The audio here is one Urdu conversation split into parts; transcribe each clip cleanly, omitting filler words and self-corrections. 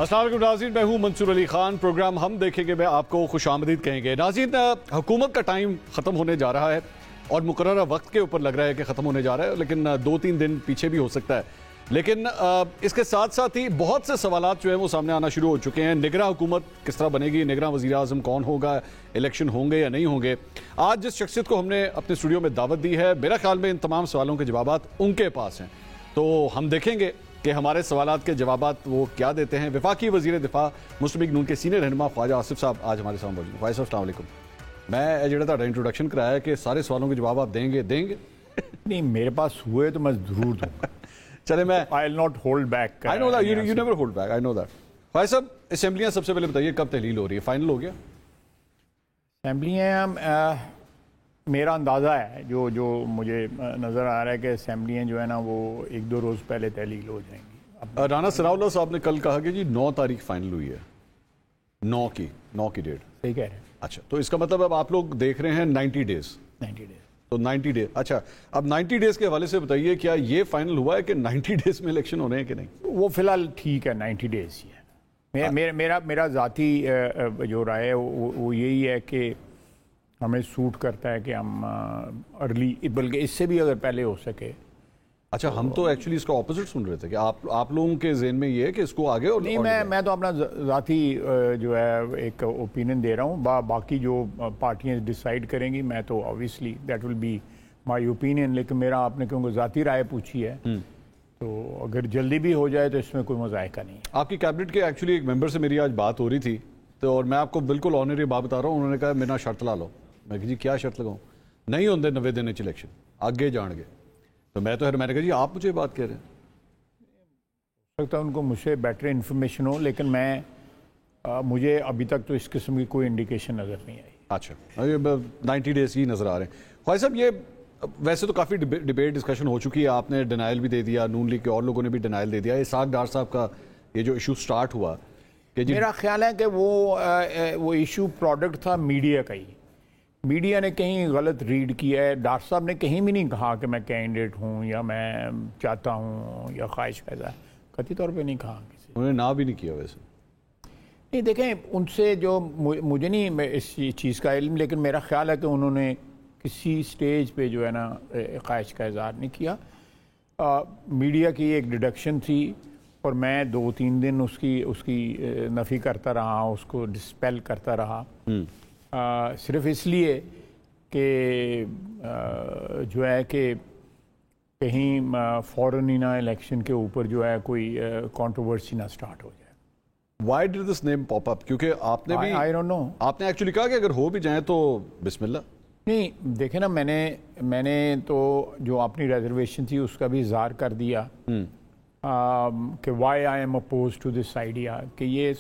السلام علیکم ناظرین، میں ہوں منصور علی خان۔ پروگرام ہم دیکھیں گے میں آپ کو خوش آمدید کہیں گے۔ ناظرین، حکومت کا ٹائم ختم ہونے جا رہا ہے اور مقررہ وقت کے اوپر لگ رہا ہے کہ ختم ہونے جا رہا ہے، لیکن 2-3 دن پیچھے بھی ہو سکتا ہے۔ لیکن اس کے ساتھ ساتھ ہی بہت سے سوالات جو ہیں وہ سامنے آنا شروع ہو چکے ہیں۔ نگراں حکومت کس طرح بنے گی، نگراں وزیر اعظم کون ہوگا، الیکشن ہوں گے یا نہیں ہوں گے۔ آج جس شخصیت کو ہم نے اپنے اسٹوڈیو میں دعوت دی ہے، میرا خیال میں ان تمام سوالوں کے جوابات ان کے پاس ہیں، تو ہم دیکھیں گے کہ ہمارے سوالات کے جوابات وہ کیا دیتے ہیں۔ وفاقی وزیر دفاع مسلم لیگ نون کے سینئر رہنما خواجہ آصف صاحب آج ہمارے سامنے موجود ہیں۔ خواجہ صاحب السلام علیکم۔ میں جڑا تہاڈا انٹروڈکشن کرایا کہ سارے سوالوں کے جواب آپ دیں گے نہیں، میرے پاس ہوئے تو میں ضرور دوں گا۔ چلے میں I will not hold back. I know that you never hold back. I know that. خواجہ صاحب، اسمبلیاں سب سے پہلے بتائیے کب تحلیل ہو رہی ہے؟ فائنل ہو گیا؟ اسمبلیاں میرا اندازہ ہے جو مجھے نظر آ رہا ہے کہ اسمبلیاں جو ہے نا وہ 1-2 روز پہلے تحلیل ہو جائیں گی۔ رانا ثناء اللہ صاحب نے کل کہا کہ جی 9 تاریخ فائنل ہوئی ہے، 9 کی ڈیٹ۔ صحیح کہہ رہے ہیں۔ اچھا، تو اس کا مطلب اب آپ لوگ دیکھ رہے ہیں 90 ڈیز۔ 90 ڈیز تو 90 ڈیز، اچھا اب 90 ڈیز کے حوالے سے بتائیے کیا یہ فائنل ہوا ہے کہ 90 ڈیز میں الیکشن ہونے ہیں کہ نہیں؟ وہ فی الحال ٹھیک ہے، 90 ڈیز ہی ہے۔ میرا ذاتی جو رائے ہے وہ یہی ہے کہ ہمیں سوٹ کرتا ہے کہ ہم ارلی، بلکہ اس سے بھی اگر پہلے ہو سکے۔ اچھا، ہم تو ایکچولی اس کا اپوزٹ سن رہے تھے کہ آپ لوگوں کے ذہن میں یہ ہے کہ اس کو آگے اور نہیں، میں تو اپنا ذاتی جو ہے ایک اوپینین دے رہا ہوں۔ باقی جو پارٹیاں ڈیسائیڈ کریں گی، میں تو obviously that will be my opinion, لیکن میرا آپ نے کیونکہ ذاتی رائے پوچھی ہے تو اگر جلدی بھی ہو جائے تو اس میں کوئی مذائقہ نہیں ہے۔ آپ کی کیبنٹ کے ایکچولی ایک ممبر سے میری آج بات ہو رہی تھی، تو اور میں آپ کو بالکل آنر یہ بات بتا رہا ہوں، انہوں نے کہا میرا شرط لا لو۔ میں کہ جی کیا شرط لگاؤں؟ نہیں ہوندے 90 دن الیکشن آگے جان گے۔ تو میں نے کہا جی آپ مجھے بات کہہ رہے ہیں۔ ہو سکتا ہے ان کو مجھ سے بیٹر انفارمیشن ہو، لیکن مجھے ابھی تک تو اس قسم کی کوئی انڈیکیشن نظر نہیں آئی۔ اچھا، 90 ڈیز ہی نظر آ رہے ہیں۔ خواجہ صاحب، یہ ویسے تو کافی ڈیبیٹ ڈسکشن ہو چکی ہے، آپ نے ڈینائل بھی دے دیا، نون لیگ کے اور لوگوں نے بھی ڈینائل دے دیا۔ اسحاق ڈار صاحب کا یہ جو ایشو سٹارٹ ہوا کہ جی، میرا خیال ہے کہ وہ ایشو پروڈکٹ تھا میڈیا کا ہی۔ میڈیا نے کہیں غلط ریڈ کیا ہے۔ ڈاکٹر صاحب نے کہیں بھی نہیں کہا کہ میں کینڈیڈیٹ ہوں یا میں چاہتا ہوں یا خواہش پیدا ہے، قطعی طور پہ نہیں کہا کسی۔ انہوں نے نہ بھی نہیں کیا ویسے۔ نہیں، دیکھیں ان سے جو مجھے نہیں اس چیز کا علم، لیکن میرا خیال ہے کہ انہوں نے کسی سٹیج پہ جو ہے نا خواہش کا اظہار نہیں کیا۔ میڈیا کی ایک ڈیڈکشن تھی اور میں 2-3 دن اس کی نفی کرتا رہا، اس کو ڈسپیل کرتا رہا، صرف اس لیے کہ جو ہے کہ کہیں فوراً ہی نہ الیکشن کے اوپر جو ہے کوئی کنٹروورسی نہ سٹارٹ ہو جائے۔ Why did this name pop up؟ کیونکہ آپ نے بھی I don't know۔ آپ نے ایکچولی کہا کہ اگر ہو بھی جائیں تو بسم اللہ۔ نہیں، دیکھیں نا، میں نے تو جو اپنی ریزرویشن تھی اس کا بھی اظہار کر دیا کہ why I am oppose to this idea, کہ یہ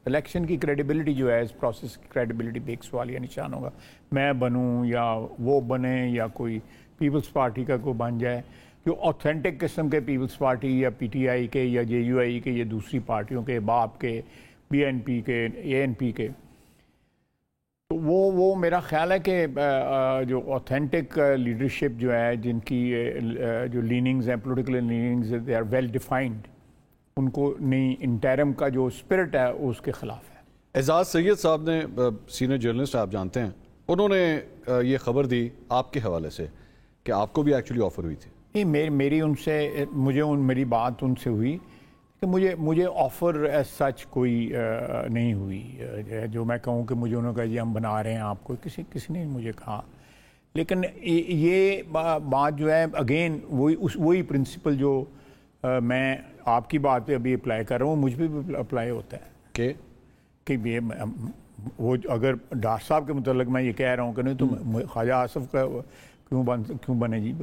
الیکشن کی کریڈیبلٹی جو ہے، اس پروسیس کی کریڈیبلٹی پہ ایک سوال یا نشان ہوگا۔ میں بنوں یا وہ بنے یا کوئی پیپلز پارٹی کا کوئی بن جائے، جو اوتھینٹک قسم کے پیپلز پارٹی یا پی ٹی آئی کے یا جے یو آئی کے یا دوسری پارٹیوں کے، باپ کے، بی این پی کے، اے این پی کے، تو وہ میرا خیال ہے کہ جو اوتھینٹک لیڈرشپ جو ہے، جن کی جو لیننگز ہیں، political leanings, they are well defined, ان کو نہیں، انٹرم کا جو اسپرٹ ہے اس کے خلاف ہے۔ اعزاز سید صاحب نے، سینئر جرنلسٹ آپ جانتے ہیں، انہوں نے یہ خبر دی آپ کے حوالے سے کہ آپ کو بھی ایکچولی آفر ہوئی تھی۔ نہیں، میری ان سے میری بات ان سے ہوئی کہ مجھے آفر ایز سچ کوئی نہیں ہوئی جو میں کہوں کہ مجھے انہوں نے کہا جی ہم بنا رہے ہیں آپ کو، کسی نے مجھے کہا۔ لیکن یہ بات جو ہے اگین وہی پرنسپل جو میں آپ کی بات پہ ابھی اپلائی کر رہا ہوں، مجھ پہ بھی اپلائی ہوتا ہے کہ وہ اگر ڈاکٹر صاحب کے متعلق میں یہ کہہ رہا ہوں کہ نہیں تو خواجہ آصف کا کیوں بنے جی؟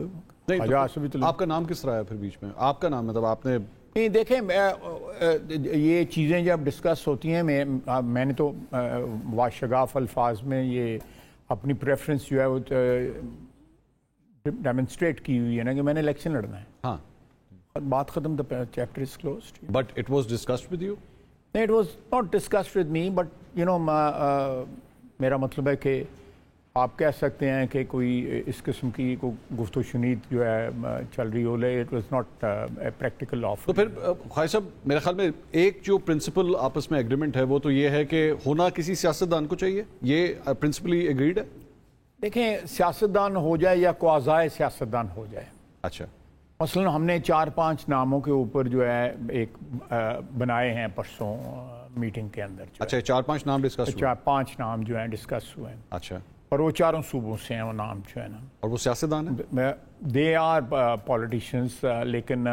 خواجہ آصف بھی تو۔ آپ کا نام کس طرح ہے پھر بیچ میں؟ آپ کا نام مطلب آپ نے؟ نہیں، دیکھیں یہ چیزیں جب ڈسکس ہوتی ہیں، میں نے تو واشگاف الفاظ میں یہ اپنی پریفرنس جو ہے وہ ڈیمنسٹریٹ کی ہوئی ہے نا کہ میں نے الیکشن لڑنا ہے۔ ہاں، بات ختم، the chapter is closed۔ But it was discussed with you؟ No, it was not discussed with me, but میرا مطلب ہے کہ آپ کہہ سکتے ہیں کہ کوئی اس قسم کی گفت و شنید جو ہے چل رہی ہو لے، it was not a practical offer. تو پھر خواجہ صاحب میرے خیال میں ایک جو پرنسپل آپس میں ایگریمنٹ ہے وہ تو یہ ہے کہ ہونا کسی سیاستدان کو چاہیے، یہ پرنسپلی ایگریڈ ہے. دیکھیں سیاستدان ہو جائے یا کوازائے سیاستدان ہو جائے، اچھا مثلا ہم نے 4-5 ناموں کے اوپر جو ہے ایک بنائے ہیں پرسوں میٹنگ کے اندر. اچھا 4-5 نام ڈسکس ہوئے. 4-5 نام جو ہیں ڈسکس ہوئے ہیں. اچھا اور وہ چاروں صوبوں سے ہیں وہ نام جو ہے نا. اور وہ سیاستدان ہیں؟ دے آر پولیٹیشینس، لیکن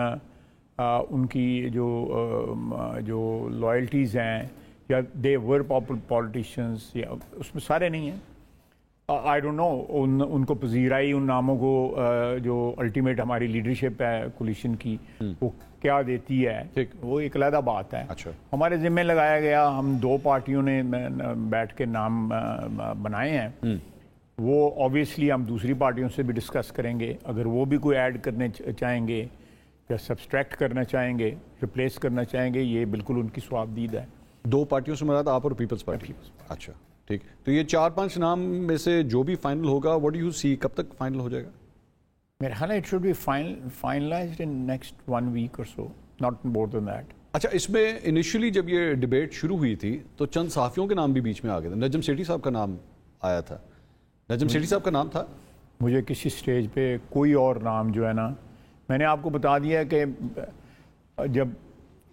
ان کی جو لائلٹیز ہیں یا دے ور پولیٹیشینس یا اس میں سارے نہیں ہیں. آئی ڈونٹ نو ان کو پذیرائی ان ناموں کو جو الٹیمیٹ ہماری لیڈرشپ ہے کولیشن کی وہ کیا دیتی ہے، وہ ایک علیحدہ بات ہے. اچھا ہمارے ذمہ لگایا گیا، ہم 2 پارٹیوں نے بیٹھ کے نام بنائے ہیں. وہ آبویسلی ہم دوسری پارٹیوں سے بھی ڈسکس کریں گے، اگر وہ بھی کوئی ایڈ کرنے چاہیں گے یا سبسٹریکٹ کرنا چاہیں گے، ریپلیس کرنا چاہیں گے، یہ بالکل ان کی صوابدید ہے. 2 پارٹیوں سے مراد آپ اور پیپلز پارٹی. اچھا ٹھیک. تو یہ 4-5 نام میں سے جو بھی فائنل ہوگا واٹ ڈو یو سی کب تک فائنل ہو جائے گا؟ میرا خیال ہے it should be finalized in next 1 week اور so, not more then that. اچھا اس میں انیشلی جب یہ ڈیبیٹ شروع ہوئی تھی تو چند صحافیوں کے نام بھی بیچ میں آ گئے تھے. نجم سیٹھی صاحب کا نام آیا تھا. نجم سیٹھی صاحب کا نام تھا؟ مجھے کسی سٹیج پہ کوئی اور نام جو ہے نا، میں نے آپ کو بتا دیا کہ جب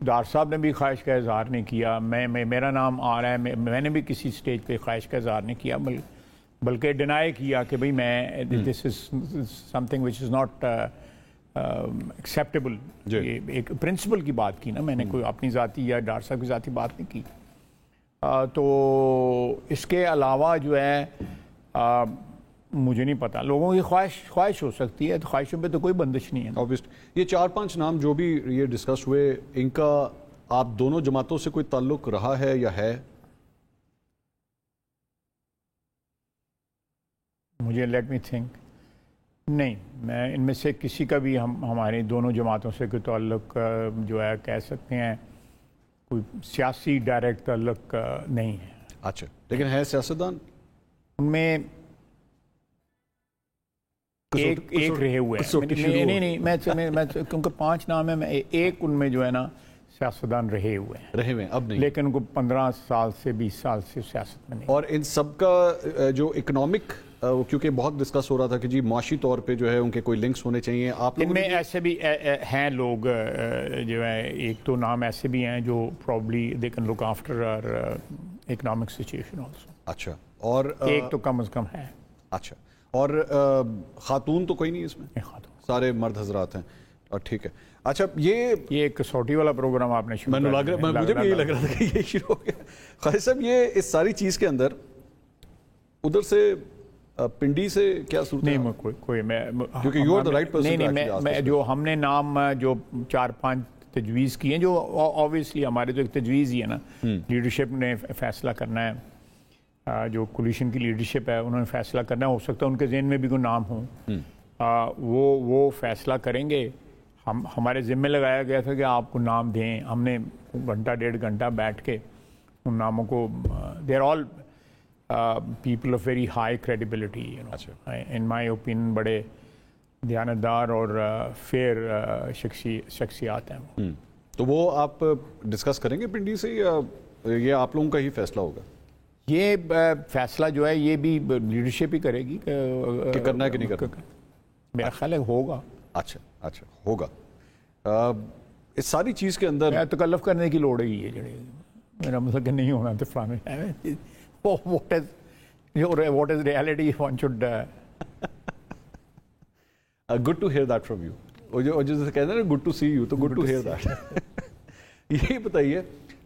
ڈار صاحب نے بھی خواہش کا اظہار نہیں کیا، میرا نام آ رہا ہے، میں نے بھی کسی سٹیج پہ خواہش کا اظہار نہیں کیا، بلکہ ڈینائی کیا کہ بھئی میں this is something which is not acceptable. ایک پرنسپل کی بات کی نا میں نے، کوئی اپنی ذاتی یا ڈار صاحب کی ذاتی بات نہیں کی. تو اس کے علاوہ جو ہے مجھے نہیں پتا، لوگوں کی خواہش ہو سکتی ہے، تو خواہشوں پہ تو کوئی بندش نہیں ہے. obviously یہ 4-5 نام جو بھی یہ ڈسکس ہوئے، ان کا آپ دونوں جماعتوں سے کوئی تعلق رہا ہے یا ہے؟ مجھے لیٹ می تھنک نہیں، میں ان میں سے کسی کا بھی ہماری دونوں جماعتوں سے کوئی تعلق جو ہے کہہ سکتے ہیں کوئی سیاسی ڈائریکٹ تعلق نہیں ہے. اچھا لیکن ہے سیاستدان ان میں ایک رہے ہوئے ہیں. نہیں میں کیونکہ 5 نام ہیں، میں ایک ان میں جو ہے نا سیاستدان رہے ہوئے اب نہیں، لیکن ان کو 15 سال سے 20 سال سے سیاست میں نہیں. اور ان سب کا جو اکنامک، کیونکہ بہت ڈسکس ہو رہا تھا کہ جی معاشی طور پہ جو ہے ان کے کوئی لنکس ہونے چاہیے. آپ ان میں ایسے بھی ہیں لوگ جو ہے، ایک تو نام ایسے بھی ہیں جو probably they can look after our economic situation also. اچھا اور ایک تو کم از کم ہے. اچھا اور خاتون تو کوئی نہیں اس میں؟ خاتون سارے مرد حضرات ہیں. اور ٹھیک ہے. اچھا یہ ایک کسوٹی والا پروگرام آپ نے شروع کیا؟ مجھے بھی یہی لگ رہا تھا کہ یہ شروع ہو گیا. خواجہ صاحب یہ اس ساری چیز کے اندر ادھر سے پنڈی سے کیا صورت ہے؟ نہیں کوئی میں کیونکہ you are the right person. نہیں جو ہم نے نام جو 4-5 تجویز کی ہیں، جو آبویسلی ہمارے تو ایک تجویز ہی ہے نا، لیڈرشپ نے فیصلہ کرنا ہے، جو کولیشن کی لیڈرشپ ہے انہوں نے فیصلہ کرنا ہے. ہو سکتا ہے ان کے ذہن میں بھی کوئی نام ہوں، وہ فیصلہ کریں گے. ہمارے ذمہ لگایا گیا تھا کہ آپ کو نام دیں. ہم نے 1.5 گھنٹہ بیٹھ کے ان ناموں کو، they are all people of very high credibility, in my opinion بڑے دیانتدار اور فیئر شخصیات ہیں. تو وہ آپ ڈسکس کریں گے پنڈی سے یا یہ آپ لوگوں کا ہی فیصلہ ہوگا؟ یہ فیصلہ جو ہے یہ بھی لیڈرشپ ہی کرے گی کہ کرنا ہے کہ نہیں کرنا. میرا خیال ہے ہوگا. اچھا ہوگا. اس ساری چیز کے اندر تکلف کرنے کی لوڑ ہے. یہ میرا مطلب کہ نہیں ہونا تو فلانا what is reality one should good to hear that from you. اور جو کہتے ہیں نا good to see you، تو good to hear that. یہی بتائیے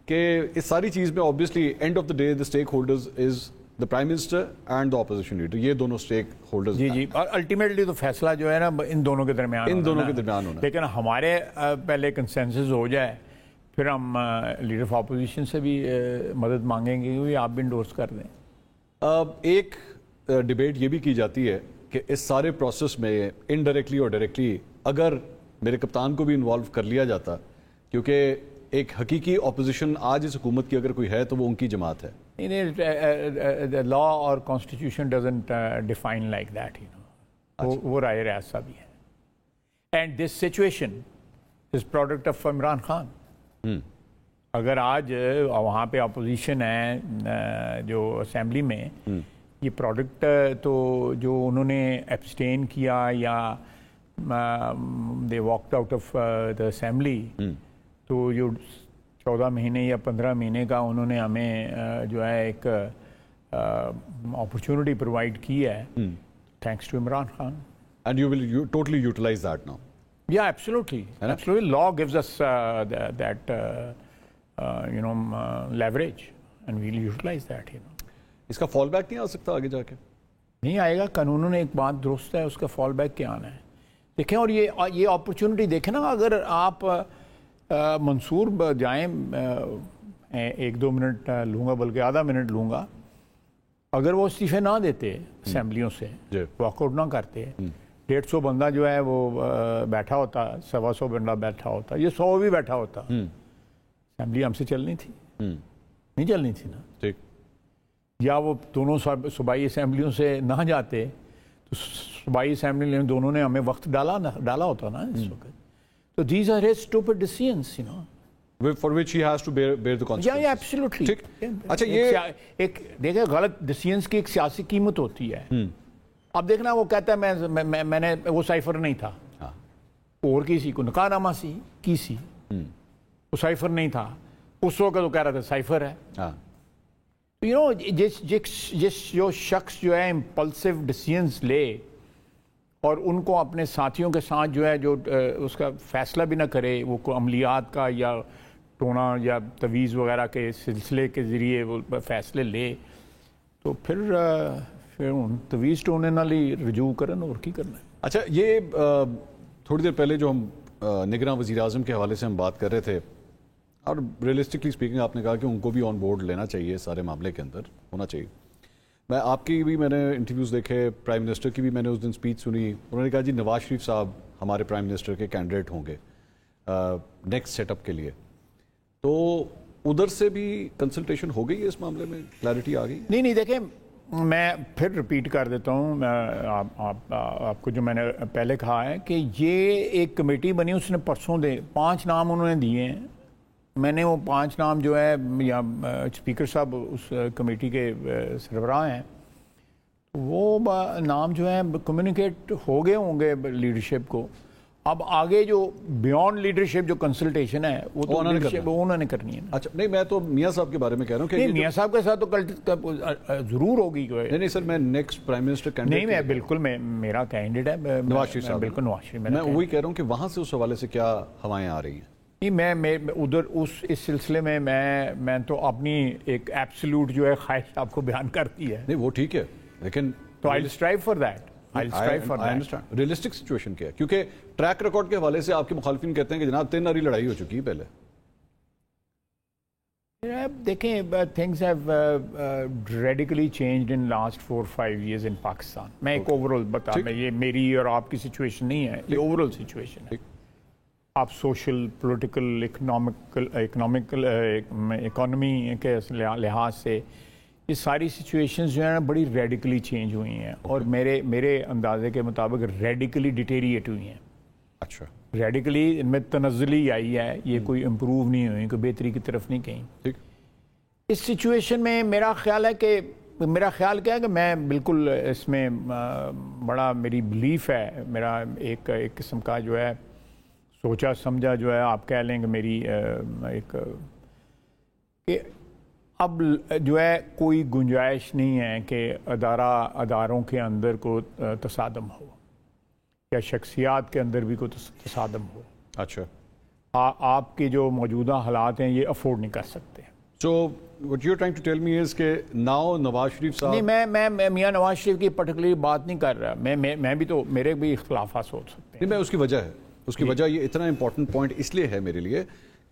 کہ اس ساری چیز میں obviously end of the day the stakeholders is the prime minister and the opposition leader. یہ دونوں اسٹیک ہولڈرز جی اور الٹیمیٹلی تو فیصلہ جو ہے نا ان دونوں کے درمیان ہونا. لیکن ہمارے پہلے کنسنسس ہو جائے، پھر ہم لیڈر آف اپوزیشن سے بھی مدد مانگیں گے کہ آپ بھی انڈورس کر دیں. ایک ڈیبیٹ یہ بھی کی جاتی ہے کہ اس سارے پروسیس میں انڈائریکٹلی اور ڈائریکٹلی اگر میرے کپتان کو بھی انوالو کر لیا جاتا، کیونکہ ایک حقیقی اپوزیشن آج اس حکومت کی اگر کوئی ہے تو وہ ان کی جماعت ہے. لا اور constitution doesn't define like that وہ رائے ایسا بھی ہے. And this situation is product of Imran Khan. اگر آج وہاں پہ اپوزیشن ہے جو اسمبلی میں, یہ پروڈکٹ تو جو انہوں نے ایبسٹین کیا یا they walked out of the assembly, تو جو 14 مہینے یا 15 مہینے کا انہوں نے ہمیں جو ہے ایک اپرچونٹی پرووائڈ کی ہے thanks to Imran Khan. And you will totally utilize that now. Yeah, absolutely. Absolutely. Law gives us that leverage, and we'll utilize that. اس کا فال بیک نہیں آ سکتا آگے جا کے؟ نہیں آئے گا. قانون ایک بات درست ہے, اس کا فال بیک کیا آنا ہے دیکھیں. اور یہ اپرچونٹی دیکھیں نا, اگر آپ منصور جائیں, 1-2 منٹ لوں گا, بلکہ آدھا منٹ لوں گا, اگر وہ استعفے نہ دیتے اسمبلیوں سے, واک آؤٹ نہ کرتے, 150 بندہ جو ہے وہ بیٹھا ہوتا, 125 بندہ بیٹھا ہوتا, یہ 100 بھی بیٹھا ہوتا, اسمبلی ہم سے چلنی تھی؟ نہیں چلنی تھی نا. ٹھیک. یا وہ دونوں صوبائی اسمبلیوں سے نہ جاتے تو صوبائی اسمبلی میں دونوں نے ہمیں وقت ڈالا ہوتا نا اس وقت. تو these are stupid decisions for which he has to bear the consequences. Yeah, absolutely. ٹھیک. اچھا یہ ایک دیکھیں, غلط ڈیسیژنز کی ایک سیاسی قیمت ہوتی ہے. اب دیکھنا, وہ کہتا ہے میں نے, وہ سائفر نہیں تھا, اور کسی کو نکاح نامہ سی, وہ سائفر نہیں تھا اس وقت, وہ کہہ رہا تھا سائفر ہے. جس جو شخص جو ہے امپلسو ڈیسیژنز لے اور ان کو اپنے ساتھیوں کے ساتھ جو ہے جو اس کا فیصلہ بھی نہ کرے, وہ کوئی عملیات کا یا ٹونا یا تویز وغیرہ کے سلسلے کے ذریعے وہ فیصلے لے, تو پھر تویز ٹونے نہ لی رجوع کرن, اور کی کرنا ہے. اچھا یہ تھوڑی دیر پہلے جو ہم نگراں وزیر اعظم کے حوالے سے ہم بات کر رہے تھے, اور ریئلسٹکلی اسپیکنگ آپ نے کہا کہ ان کو بھی آن بورڈ لینا چاہیے, سارے معاملے کے اندر ہونا چاہیے. میں آپ کی بھی میں نے انٹرویوز دیکھے, پرائم منسٹر کی بھی میں نے اس دن اسپیچ سنی, انہوں نے کہا جی نواز شریف صاحب ہمارے پرائم منسٹر کے کینڈیڈیٹ ہوں گے نیکسٹ سیٹ اپ کے لیے. تو ادھر سے بھی کنسلٹیشن ہو گئی ہے اس معاملے میں, کلیئرٹی آ گئی؟ نہیں دیکھیں, میں پھر ریپیٹ کر دیتا ہوں آپ کو جو میں نے پہلے کہا ہے کہ یہ ایک کمیٹی بنی, اس نے پرسوں 5 نام انہوں نے دیے ہیں. میں نے وہ 5 نام جو ہے, یا اسپیکر صاحب اس کمیٹی کے سربراہ ہیں, وہ نام جو ہیں کمیونیکیٹ ہو گئے ہوں گے لیڈرشپ کو. اب آگے جو بیونڈ لیڈرشپ جو کنسلٹیشن ہے وہ تو انہوں نے کرنی ہے. اچھا نہیں, میں تو میاں صاحب کے بارے میں کہہ رہا ہوں کہ میاں صاحب کے ساتھ تو ضرور ہوگی. نہیں سر, میں نیکسٹ پرائم منسٹر کینڈیڈیٹ نہیں, میں بالکل میرا کینڈیڈیٹ ہے نواز شریف صاحب. بالکل نواز شریف. میں وہی کہہ رہا ہوں کہ وہاں سے اس حوالے سے کیا ہوائیں آ رہی ہیں؟ میں ادھر اس سلسلے میں تو اپنی ایک ایبسلیوٹ جو ہے خواہش آپ کو بیان کرتی ہے. نہیں وہ ٹھیک ہے, لیکن تو I'll strive for that. Realistic situation کیا ہے؟ کیونکہ ٹریک ریکارڈ کے حوالے سے آپ کے مخالفین کہتے ہیں کہ جناب 3 ناری لڑائی ہو چکی ہے پہلے. دیکھیں, things have radically changed in last 4-5 years in Pakistan. میں ایک اوورآل بتا رہا ہوں, یہ میری اور آپ کی سچویشن نہیں ہے, یہ اوورآل سچویشن ہے. آپ سوشل, پولیٹیکل, اکانومی کے لحاظ سے یہ ساری سچویشنز جو ہیں بڑی ریڈیکلی چینج ہوئی ہیں, اور میرے اندازے کے مطابق ریڈیکلی ڈیٹیریٹ ہوئی ہیں. اچھا, ریڈیکلی ان میں تنزلی آئی ہے, یہ کوئی امپروو نہیں ہوئی, کوئی بہتری کی طرف نہیں گئی. اس سچویشن میں میرا خیال کیا ہے کہ میں بالکل اس میں بڑا میری بلیف ہے, میرا ایک قسم کا جو ہے سوچا سمجھا جو ہے آپ کہہ لیں کہ میری ایک کہ اب جو ہے کوئی گنجائش نہیں ہے کہ اداروں کے اندر کو تصادم ہو, یا شخصیات کے اندر بھی کوئی تصادم ہو. اچھا, آپ کے جو موجودہ حالات ہیں یہ افورڈ نہیں کر سکتے. So what you're trying to tell me is کہ now نواز شریف صاحب نہیں, میں میاں نواز شریف کی پرٹیکولرلی بات نہیں کر رہا, میں بھی تو میرے بھی اختلافات ہو سکتے ہیں. نہیں, میں اس کی وجہ ہے, اس کی وجہ یہ اتنا امپورٹنٹ پوائنٹ اس لیے ہے میرے لیے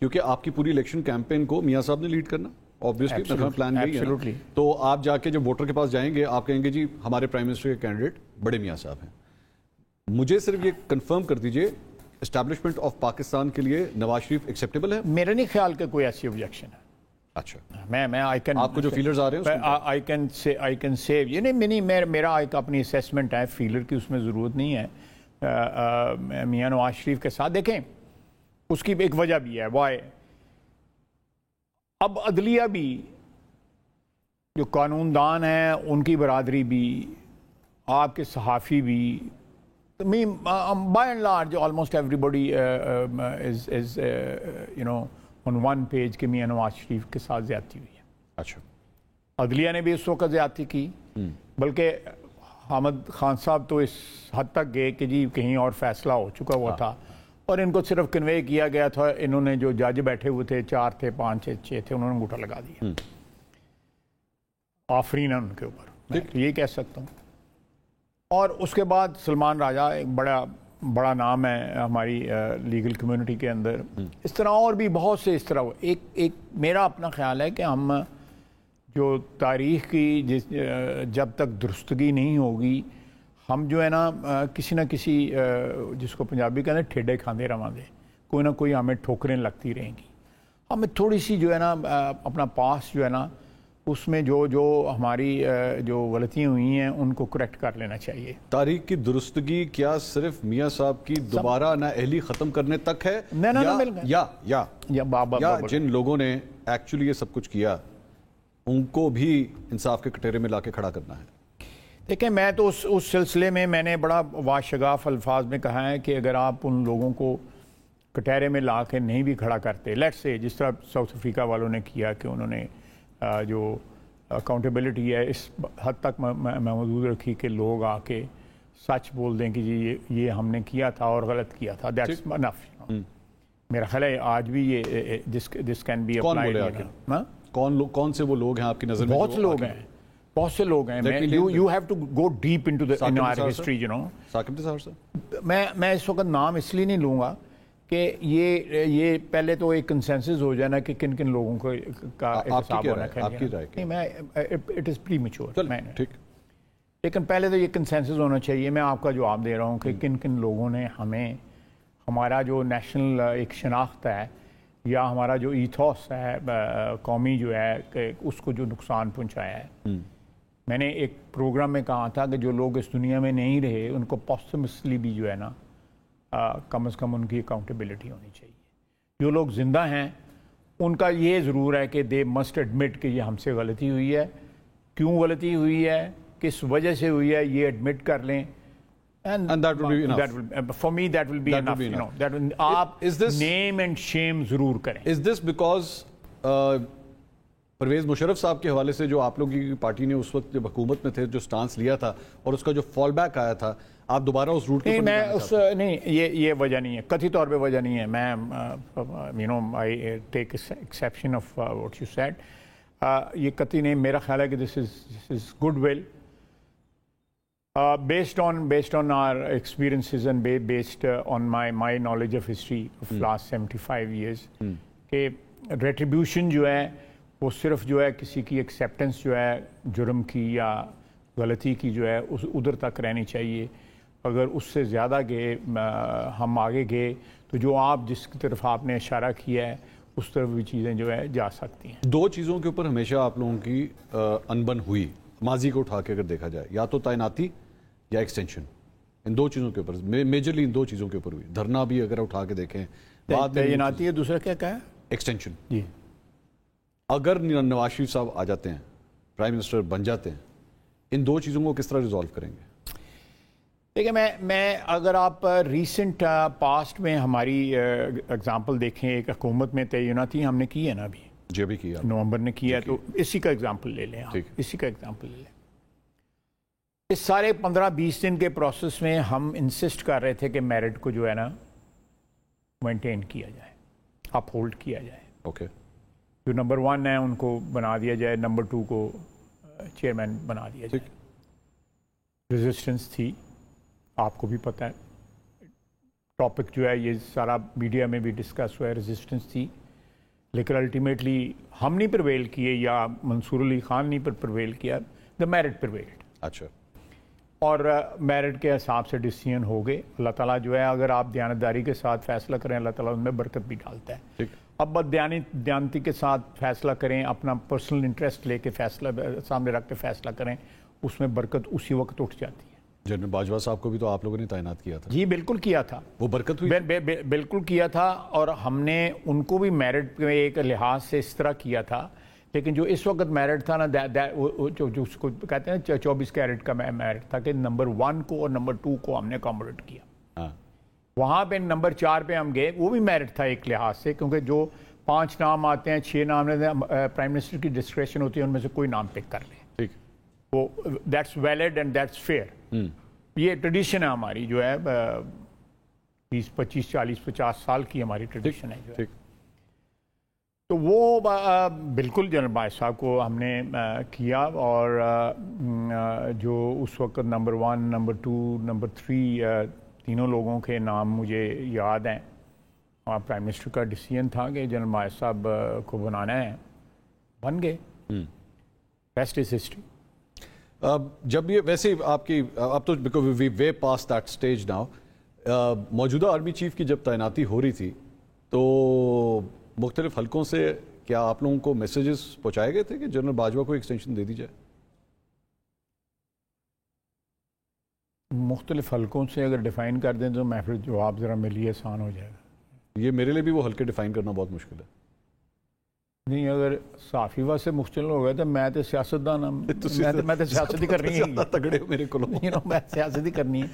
کیونکہ آپ کی پوری الیکشن کیمپین کو میاں صاحب نے لیڈ کرنا, obviously پلان یہی ہے. تو آپ جا کے جب ووٹر کے پاس جائیں گے آپ کہیں گے جی ہمارے پرائم منسٹر کے کینڈیڈیٹ بڑے میاں صاحب ہیں. مجھے صرف یہ کنفرم کر دیجئے اسٹیبلشمنٹ آف پاکستان کے لیے نواز شریف ایکسیپٹیبل ہے؟ میرا نہیں خیال کہ کوئی ایسی آبجیکشن ہے. اچھا, میں آپ کو جو فیلرز آ رہے ہیں آئی کین سیو یہ نہیں, میرا ایک اپنی اسیسمنٹ ہے, فیلر کی اس میں ضرورت نہیں ہے. میاں نواز شریف کے ساتھ دیکھیں اس کی ایک وجہ بھی ہے, وائی اب عدلیہ بھی, جو قانون دان ہیں ان کی برادری بھی, آپ کے صحافی بھی, by and large almost everybody is you know on one page کہ میاں نواز شریف کے ساتھ زیادتی ہوئی ہے. اچھا, عدلیہ نے بھی اس وقت زیادتی کی, بلکہ حامد خان صاحب تو اس حد تک گئے کہ جی کہیں اور فیصلہ ہو چکا ہوا تھا اور ان کو صرف کنوے کیا گیا تھا. انہوں نے جو جج بیٹھے ہوئے تھے 4 تھے 5 6 تھے, انہوں نے انگوٹھا لگا دیا. آفرین ہے ان کے اوپر, میں یہ کہہ سکتا ہوں. اور اس کے بعد سلمان راجہ ایک بڑا نام ہے ہماری لیگل کمیونٹی کے اندر. اس طرح اور بھی بہت سے اس طرح. ایک میرا اپنا خیال ہے کہ ہم جو تاریخ کی جب تک درستگی نہیں ہوگی, ہم جو ہے نا کسی نہ کسی جس کو پنجابی کہتے ہیں ٹھیڈے کھاندے رواندے, کوئی نہ کوئی ہمیں ٹھوکریں لگتی رہیں گی. ہمیں تھوڑی سی جو ہے نا اپنا پاس جو ہے نا اس میں جو ہماری جو غلطیاں ہوئی ہیں ان کو کریکٹ کر لینا چاہیے. تاریخ کی درستگی کیا صرف میاں صاحب کی دوبارہ نااہلی ختم کرنے تک ہے, یا جن لوگوں نے ایکچولی یہ سب کچھ کیا ان کو بھی انصاف کے کٹہرے میں لا کے کھڑا کرنا ہے؟ دیکھیں میں تو اس سلسلے میں نے بڑا واشگاف الفاظ میں کہا ہے کہ اگر آپ ان لوگوں کو کٹہرے میں لا کے نہیں بھی کھڑا کرتے, لیٹس سے جس طرح ساؤتھ افریقہ والوں نے کیا کہ انہوں نے جو اکاؤنٹیبلٹی ہے اس حد تک محدود رکھی کہ لوگ آ کے سچ بول دیں کہ جی یہ ہم نے کیا تھا اور غلط کیا تھا. That's enough. میرا خیال ہے آج بھی یہ دس کین بی اپلائیڈ. کون سے وہ لوگ ہیں آپ کی نظر میں؟ بہت سے لوگ ہیں. You have to go deep into our history, you know. Saqib Nisar صاحب, میں اس وقت نام اس لیے نہیں لوں گا کہ یہ پہلے تو ایک کنسنسس ہو جانا کہ کن کن لوگوں کا احتساب ہونا چاہیے. میں اٹ از پری میچور, لیکن پہلے تو یہ کنسنسس ہونا چاہیے. میں آپ کا جواب دے رہا ہوں کہ کن کن لوگوں نے ہمارا جو نیشنل ایک شناخت ہے یا ہمارا جو ایتھوس ہے قومی جو ہے کہ اس کو جو نقصان پہنچایا ہے. میں نے ایک پروگرام میں کہا تھا کہ جو لوگ اس دنیا میں نہیں رہے ان کو پوسٹمسلی بھی جو ہے نا کم از کم ان کی اکاؤنٹیبلٹی ہونی چاہیے. جو لوگ زندہ ہیں ان کا یہ ضرور ہے کہ دے مسٹ ایڈمٹ کہ یہ ہم سے غلطی ہوئی ہے, کیوں غلطی ہوئی ہے, کس وجہ سے ہوئی ہے, یہ ایڈمٹ کر لیں. And that will be enough. For me that will be enough. You know, that will, آپ name and shame ضرور کریں. Is this because Pervez Musharraf صاحب کے حوالے سے جو آپ لوگوں کی پارٹی نے اس وقت جب حکومت میں تھے جو سٹانس لیا تھا اور اس کا جو فال بیک آیا تھا, آپ دوبارہ اس روٹ کے نہیں, یہ وجہ نہیں ہے, قطعی طور پہ وجہ نہیں ہے. میں you know I take exception of what you said. یہ قطعی نہیں. میرا خیال ہے کہ this is goodwill based on our experiences and based on my knowledge of history of last 75 years. کہ retribution جو ہے وہ صرف جو ہے کسی کی ایکسیپٹنس جو ہے جرم کی یا غلطی کی جو ہے ادھر تک رہنی چاہیے. اگر اس سے زیادہ گئے ہم آگے گئے تو جو آپ جس کی طرف آپ نے اشارہ کیا ہے اس طرف بھی چیزیں جو ہے جا سکتی ہیں. دو چیزوں کے اوپر ہمیشہ آپ لوگوں کی انبن ہوئی ماضی کو اٹھا کے اگر دیکھا جائے, یا تو تعیناتی یا ایکسٹینشن. ان دو چیزوں کے اوپر میجرلی ان دو چیزوں کے اوپر ہوئی. دھرنا بھی اگر اٹھا کے دیکھیں, تعیناتی ہے, دوسرا کیا کہا ہے, ایکسٹینشن. جی اگر نواز شریف صاحب آ جاتے ہیں, پرائم منسٹر بن جاتے ہیں, ان دو چیزوں کو کس طرح ریزالو کریں گے؟ دیکھیں میں اگر آپ ریسنٹ پاسٹ میں ہماری اگزامپل دیکھیں, ایک حکومت میں تعیناتی ہم نے کی ہے نا, ابھی جی ابھی کیا, نومبر نے کیا, تو اسی کا اگزامپل لے لیں, اسی کا اگزامپل لے لیں. اس سارے 15-20 دن کے پروسیس میں ہم انسسٹ کر رہے تھے کہ میرٹ کو جو ہے نا مینٹین کیا جائے, اپ ہولڈ کیا جائے. اوکے, جو نمبر 1 ہے ان کو بنا دیا جائے, نمبر 2 کو چیئرمین بنا دیا جائے. ریزسٹنس تھی, آپ کو بھی پتہ ہے, ٹاپک جو ہے یہ سارا میڈیا میں بھی ڈسکس ہوا ہے, ریزسٹنس تھی. لیکن الٹیمیٹلی ہم نہیں پرویل کیے یا منصور علی خان نہیں پرویل کیا, دا میرٹ پرویلڈ. اچھا, اور میرٹ کے حساب سے ڈیسیجن ہو گئے. اللہ تعالیٰ جو ہے اگر آپ دیانتداری کے ساتھ فیصلہ کریں اللہ تعالیٰ ان میں برکت بھی ڈالتا ہے. اب بس دیانتی کے ساتھ فیصلہ کریں, اپنا پرسنل انٹرسٹ لے کے فیصلہ سامنے رکھ کے فیصلہ کریں, اس میں برکت اسی وقت اٹھ جاتی ہے. جنرل باجوہ صاحب کو بھی تو آپ لوگوں نے تعینات کیا تھا. جی بالکل کیا تھا, وہ برکت ہوئی. بالکل کیا تھا, اور ہم نے ان کو بھی میرٹ میں ایک لحاظ سے اس طرح کیا تھا. لیکن جو اس وقت میرٹ تھا نا, جو اس کو کہتے ہیں 24 کیرٹ کا میرٹ تھا کہ نمبر 1 کو اور نمبر 2 کو ہم نے اکاموڈیٹ کیا. وہاں پہ نمبر 4 پہ ہم گئے, وہ بھی میرٹ تھا ایک لحاظ سے, کیونکہ جو 5 نام آتے ہیں 6 نام پرائم منسٹر کی ڈسکریشن ہوتی ہے, ان میں سے کوئی نام پک کر لیں. وہ that's valid and that's fair. یہ ٹریڈیشن ہے ہماری, جو ہے 20 25 40 50 سال کی ہماری ٹریڈیشن ہے جو ہے. تو وہ بالکل جنرل باجوہ صاحب کو ہم نے کیا, اور جو اس وقت نمبر 1 نمبر 2 نمبر 3 تینوں لوگوں کے نام مجھے یاد ہیں, اور پرائم منسٹر کا ڈیسیجن تھا کہ جنرل باجوہ صاحب کو بنانا ہے, بن گئے. Best is history. جب یہ ویسے آپ کی اب تو because we were past that stage now, موجودہ آرمی چیف کی جب تعیناتی ہو رہی تھی تو مختلف حلقوں سے کیا آپ لوگوں کو میسیجز پہنچائے گئے تھے کہ جنرل باجوہ کو ایکسٹینشن دے دی جائے؟ مختلف حلقوں سے اگر ڈیفائن کر دیں تو میں پھر جواب ذرا میرے لیے آسان ہو جائے گا. یہ میرے لیے بھی وہ حلقے ڈیفائن کرنا بہت مشکل ہے. نہیں, اگر صحافی واسطے سے مختلف ہو گئے تو میں تو سیاستدان ہوں, میں تو سیاست ہی کرنی ہے. تگڑے میرے کو میں سیاست ہی کرنی ہے.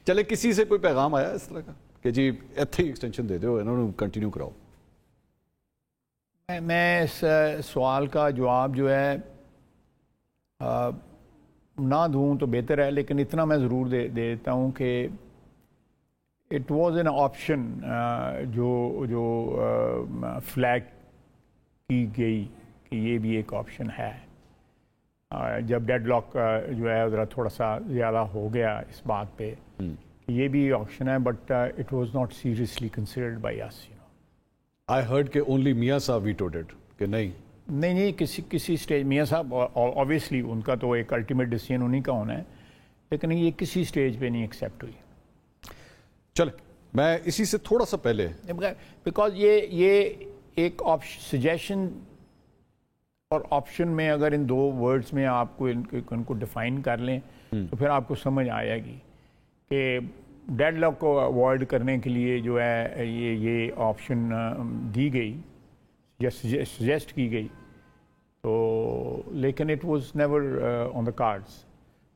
چلے کسی سے کوئی پیغام آیا اس طرح کا کہ جی ایتھے ہی ایکسٹینشن دے دو, انہوں نے کنٹینیو کراؤ؟ میں اس سوال کا جواب جو ہے نہ دوں تو بہتر ہے, لیکن اتنا میں ضرور دے دیتا ہوں کہ اٹ واز این آپشن جو فلیگ کی گئی کہ یہ بھی ایک آپشن ہے. جب ڈیڈ لاک جو ہے ذرا تھوڑا سا زیادہ ہو گیا اس بات پہ کہ یہ بھی آپشن ہے, but it was not seriously considered by us. I heard کہ only میاں صاحب vetoed it, کہ نہیں کسی اسٹیج میاں صاحب obviously ان کا تو ایک الٹیمیٹ ڈیسیجن انہیں کا ہونا ہے, لیکن یہ کسی اسٹیج پہ نہیں ایکسیپٹ ہوئی. چلے میں اسی سے تھوڑا سا پہلے, بیکاز یہ ایک سجیشن اور آپشن میں اگر ان 2 ورڈز میں آپ کو ان کو ڈیفائن کر لیں تو پھر آپ کو سمجھ آئے گی کہ ڈیڈ لاک کو اوائڈ کرنے کے لیے جو ہے یہ آپشن دی گئی یا سجیسٹ کی گئی, تو لیکن it was never on the cards.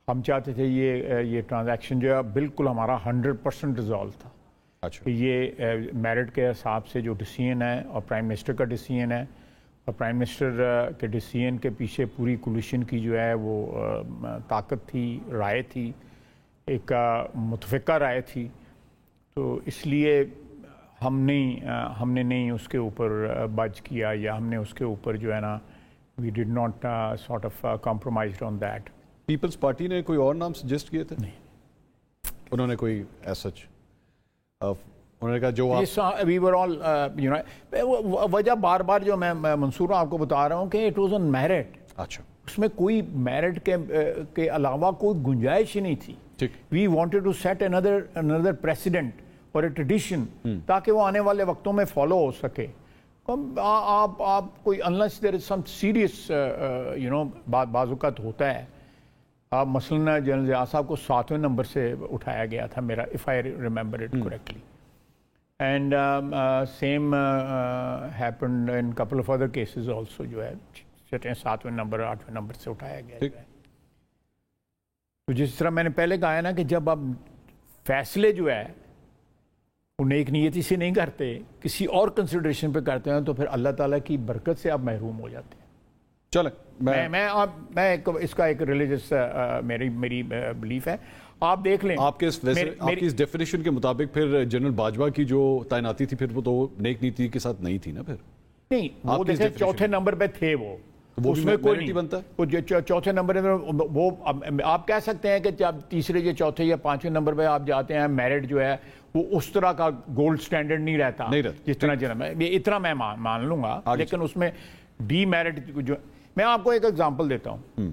ہم چاہتے تھے یہ ٹرانزیکشن جو ہے بالکل ہمارا 100% ریزالو تھا. کہ یہ میرٹ کے حساب سے جو ڈیسیجن ہے اور پرائم منسٹر کا ڈیسیجن ہے, اور پرائم منسٹر کے ڈیسیجن کے پیچھے پوری کولیشن کی جو ہے وہ طاقت تھی, رائے تھی, ایک متفقہ رائے تھی. تو اس لیے ہم نے نہیں اس کے اوپر بچ کیا, یا ہم نے اس کے اوپر جو ہے نا we did not sort of compromised on that. Peoples Party نے کوئی اور نام سجیسٹ کیے تھے؟ نہیں, انہوں نے کوئی ایسچ انہوں نے کہا جو وی ور آل یو نو, وجہ بار بار جو میں منصور آپ کو بتا رہا ہوں کہ اٹ واز آن میرٹ. اچھا, اس میں کوئی میرٹ کے علاوہ کوئی گنجائش ہی نہیں تھی. We wanted to set another precedent اور اے ٹریڈیشن تاکہ وہ آنے والے وقتوں میں فالو ہو سکے. آپ کوئی unless there is some serious you know بعض اوقات ہوتا ہے. آپ مثلاً جنرل ضیاء صاحب کو 7ویں نمبر سے اٹھایا گیا تھا میرا, if I remember it correctly. And same happened in couple of other cases also, جو ہے 7ویں نمبر 8ویں نمبر سے اٹھایا گیا. تو جس طرح میں نے پہلے کہا ہے نا کہ جب آپ فیصلے جو ہے وہ نیک نیتی سے نہیں کرتے, کسی اور کنسیڈریشن پہ کرتے ہیں, تو پھر اللہ تعالیٰ کی برکت سے آپ محروم ہو جاتے ہیں. چلیں میں اس کا ایک ریلیجس میری بلیف ہے. آپ دیکھ لیں آپ کے اس ڈیفینیشن کے مطابق پھر جنرل باجوہ کی جو تعیناتی تھی پھر وہ تو نیک نیتی کے ساتھ نہیں تھی نا. پھر نہیں, وہ دیکھیں 4تھے نمبر پہ تھے, وہ اس میں کوئی نہیں بنتا ہے. وہ 4تھے نمبر پہ وہ آپ کہہ سکتے ہیں کہ جب 3رے یا 4تھے یا 5ویں نمبر پہ آپ جاتے ہیں, میرٹ جو ہے وہ اس طرح کا گولڈ سٹینڈرڈ نہیں رہتا جس طرح جنرل, اتنا میں مان لوں گا. لیکن اس میں ڈی میرٹ جو, میں آپ کو ایک ایگزامپل دیتا ہوں.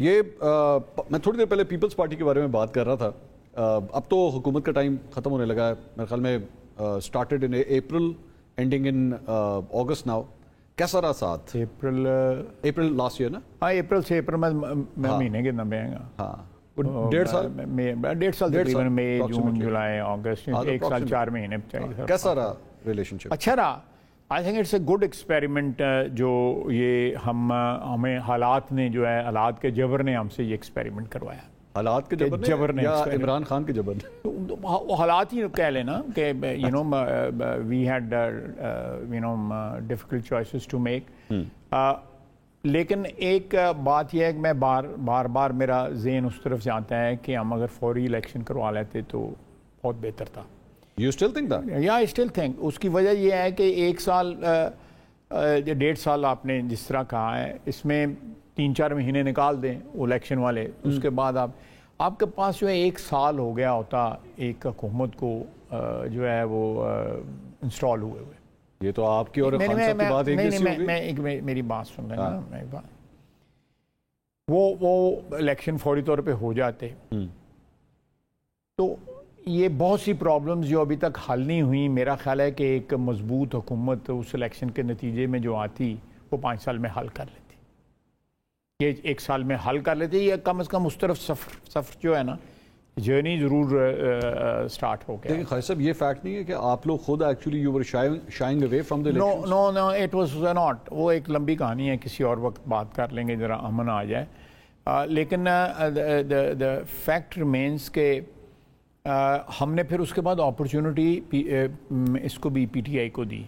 یہ میں تھوڑی دیر پہلے پیپلز پارٹی کے بارے میں بات کر رہا تھا. اب تو حکومت کا ٹائم ختم ہونے لگا ہے میرے خیال میں. Started in April ending in August now. کیسا رہا ساتھ؟ اپریل لاسٹ ایئر نا؟ ہاں اپریل سے اپریل میں مہینے کے نمبر ہیں. ہاں 1.5 سال تقریباً مئی جون جولائی اگست 1 سال 4 مہینے چاہیے. کیسا رہا ریلیشن شپ؟ اچھا رہا. I think it's a good experiment. جو یہ ہمیں حالات نے جو ہے حالات کے جبر نے ہم سے یہ ایکسپیریمنٹ کروایا. حالات کے جبر نے یا عمران خان کے جبر نے؟ حالات ہی کہہ لینا کہ we had difficult choices to make. لیکن ایک بات یہ ہے کہ میں بار میرا ذہن اس طرف سے آتا ہے کہ ہم اگر فوری الیکشن کروا لیتے تو بہت بہتر تھا. You still think that? Yeah, I still think. اس کی وجہ یہ ہے کہ 1 سال 1.5 سال آپ نے جس طرح کہا ہے اس میں 3-4 مہینے نکال دیں الیکشن والے. اس کے بعد آپ کے پاس جو ہے 1 سال ہو گیا ہوتا ایک حکومت کو جو ہے وہ انسٹال ہوئے. یہ تو آپ کی اور خان صاحب کی بات ایک جیسی ہوگی. میں میری بات سن رہے ہیں نا. وہ الیکشن فوری طور پہ ہو جاتے تو یہ بہت سی پرابلمز جو ابھی تک حل نہیں ہوئی. میرا خیال ہے کہ ایک مضبوط حکومت اس الیکشن کے نتیجے میں جو آتی وہ 5 سال میں حل کر لیتی. یہ 1 سال میں حل کر لیتی. یا کم از کم اس طرف سفر جو ہے نا جرنی ضرور سٹارٹ ہو گیا. خیر صاحب یہ فیکٹ نہیں ہے کہ آپ لوگ خود actually you were shying away from the election? No it was not. وہ ایک لمبی کہانی ہے, کسی اور وقت بات کر لیں گے ذرا امن آ جائے. لیکن دا فیکٹ ریمینس کہ ہم نے پھر اس کے بعد اپرچونٹی اس کو بھی پی ٹی آئی کو دی,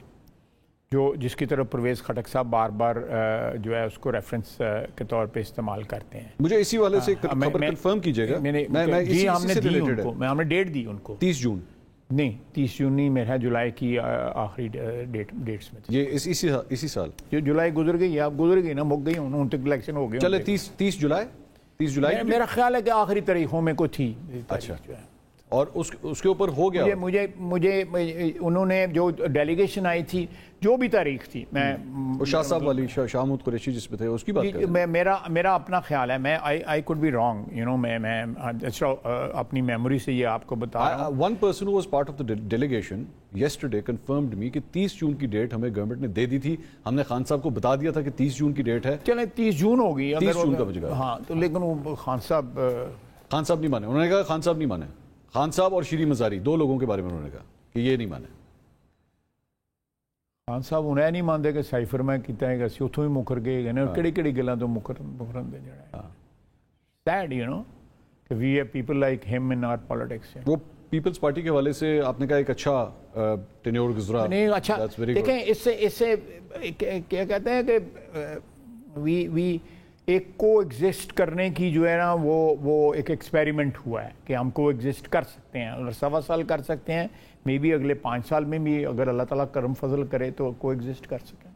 جس کی طرف پرویز خٹک صاحب بار جو ہے اس کو ریفرنس کے طور پہ استعمال کرتے ہیں. مجھے اسی والے سے خبر کنفرم کیجیے گا. جی ہم نے دی ان کو, ہم نے ڈیٹ دی ان کو 30 جون. نہیں 30 جون نہیں, میرا جولائی کی آخری ڈیٹس میں. یہ اسی سال جو جولائی گزر گئی, آپ گزر گئی نا, مک گئی ان تک الیکشن ہو گیا. چلے 30 جولائی میرا خیال ہے کہ آخری تاریخوں میں کوئی تھی. اچھا, اور اس کے اوپر ہو گیا. مجھے انہوں نے جو ڈیلیگیشن آئی تھی جو بھی تاریخ تھی, میں شاہ صاحب والی شاہ محمود قریشی جس پہ تھے اس کی بات کر رہا ہوں. میرا اپنا خیال ہے, میں آئی کوڈ بی رانگ, میں اپنی میموری سے یہ آپ کو بتا رہا ہوں. One person who was part of the delegation yesterday confirmed me کہ 30 جون کی ڈیٹ ہمیں گورنمنٹ نے دے دی تھی. ہم نے خان صاحب کو بتا دیا تھا کہ 30 جون کی ڈیٹ ہے. چلیں 30 جون ہو گئی, 30 جون کا بج گیا. ہاں تو لیکن وہ خان صاحب نہیں مانے. انہوں نے کہا خان صاحب نہیں مانے. خان صاحب اور شیری مزاری 2 لوگوں کے بارے میں انہوں نے کہا کہ یہ نہیں مانے. خان صاحب انہیں نہیں مانتے کہ سائفر میں کیتا ہے کہ اسی اتوں ہی مکر گئے نا, کہڑی گلاں تو مکرن دے جڑا ہے. سیڈ کہ وی ہیو پیپل لائک ہم ان آور پالیٹکس. وہ پیپلز پارٹی کے حوالے سے آپ نے کہا ایک اچھا ٹینیور گزرا. نہیں اچھا دیکھیں, اس سے کیا کہتے ہیں کہ وی ایک کو ایگزسٹ کرنے کی جو ہے نا وہ ایک ایکسپیریمنٹ ہوا ہے کہ ہم کو ایگزسٹ کر سکتے ہیں, اگر 1.25 سال کر سکتے ہیں, مے بی اگلے 5 سال میں بھی اگر اللہ تعالیٰ کرم فضل کرے تو کو ایگزسٹ کر سکیں.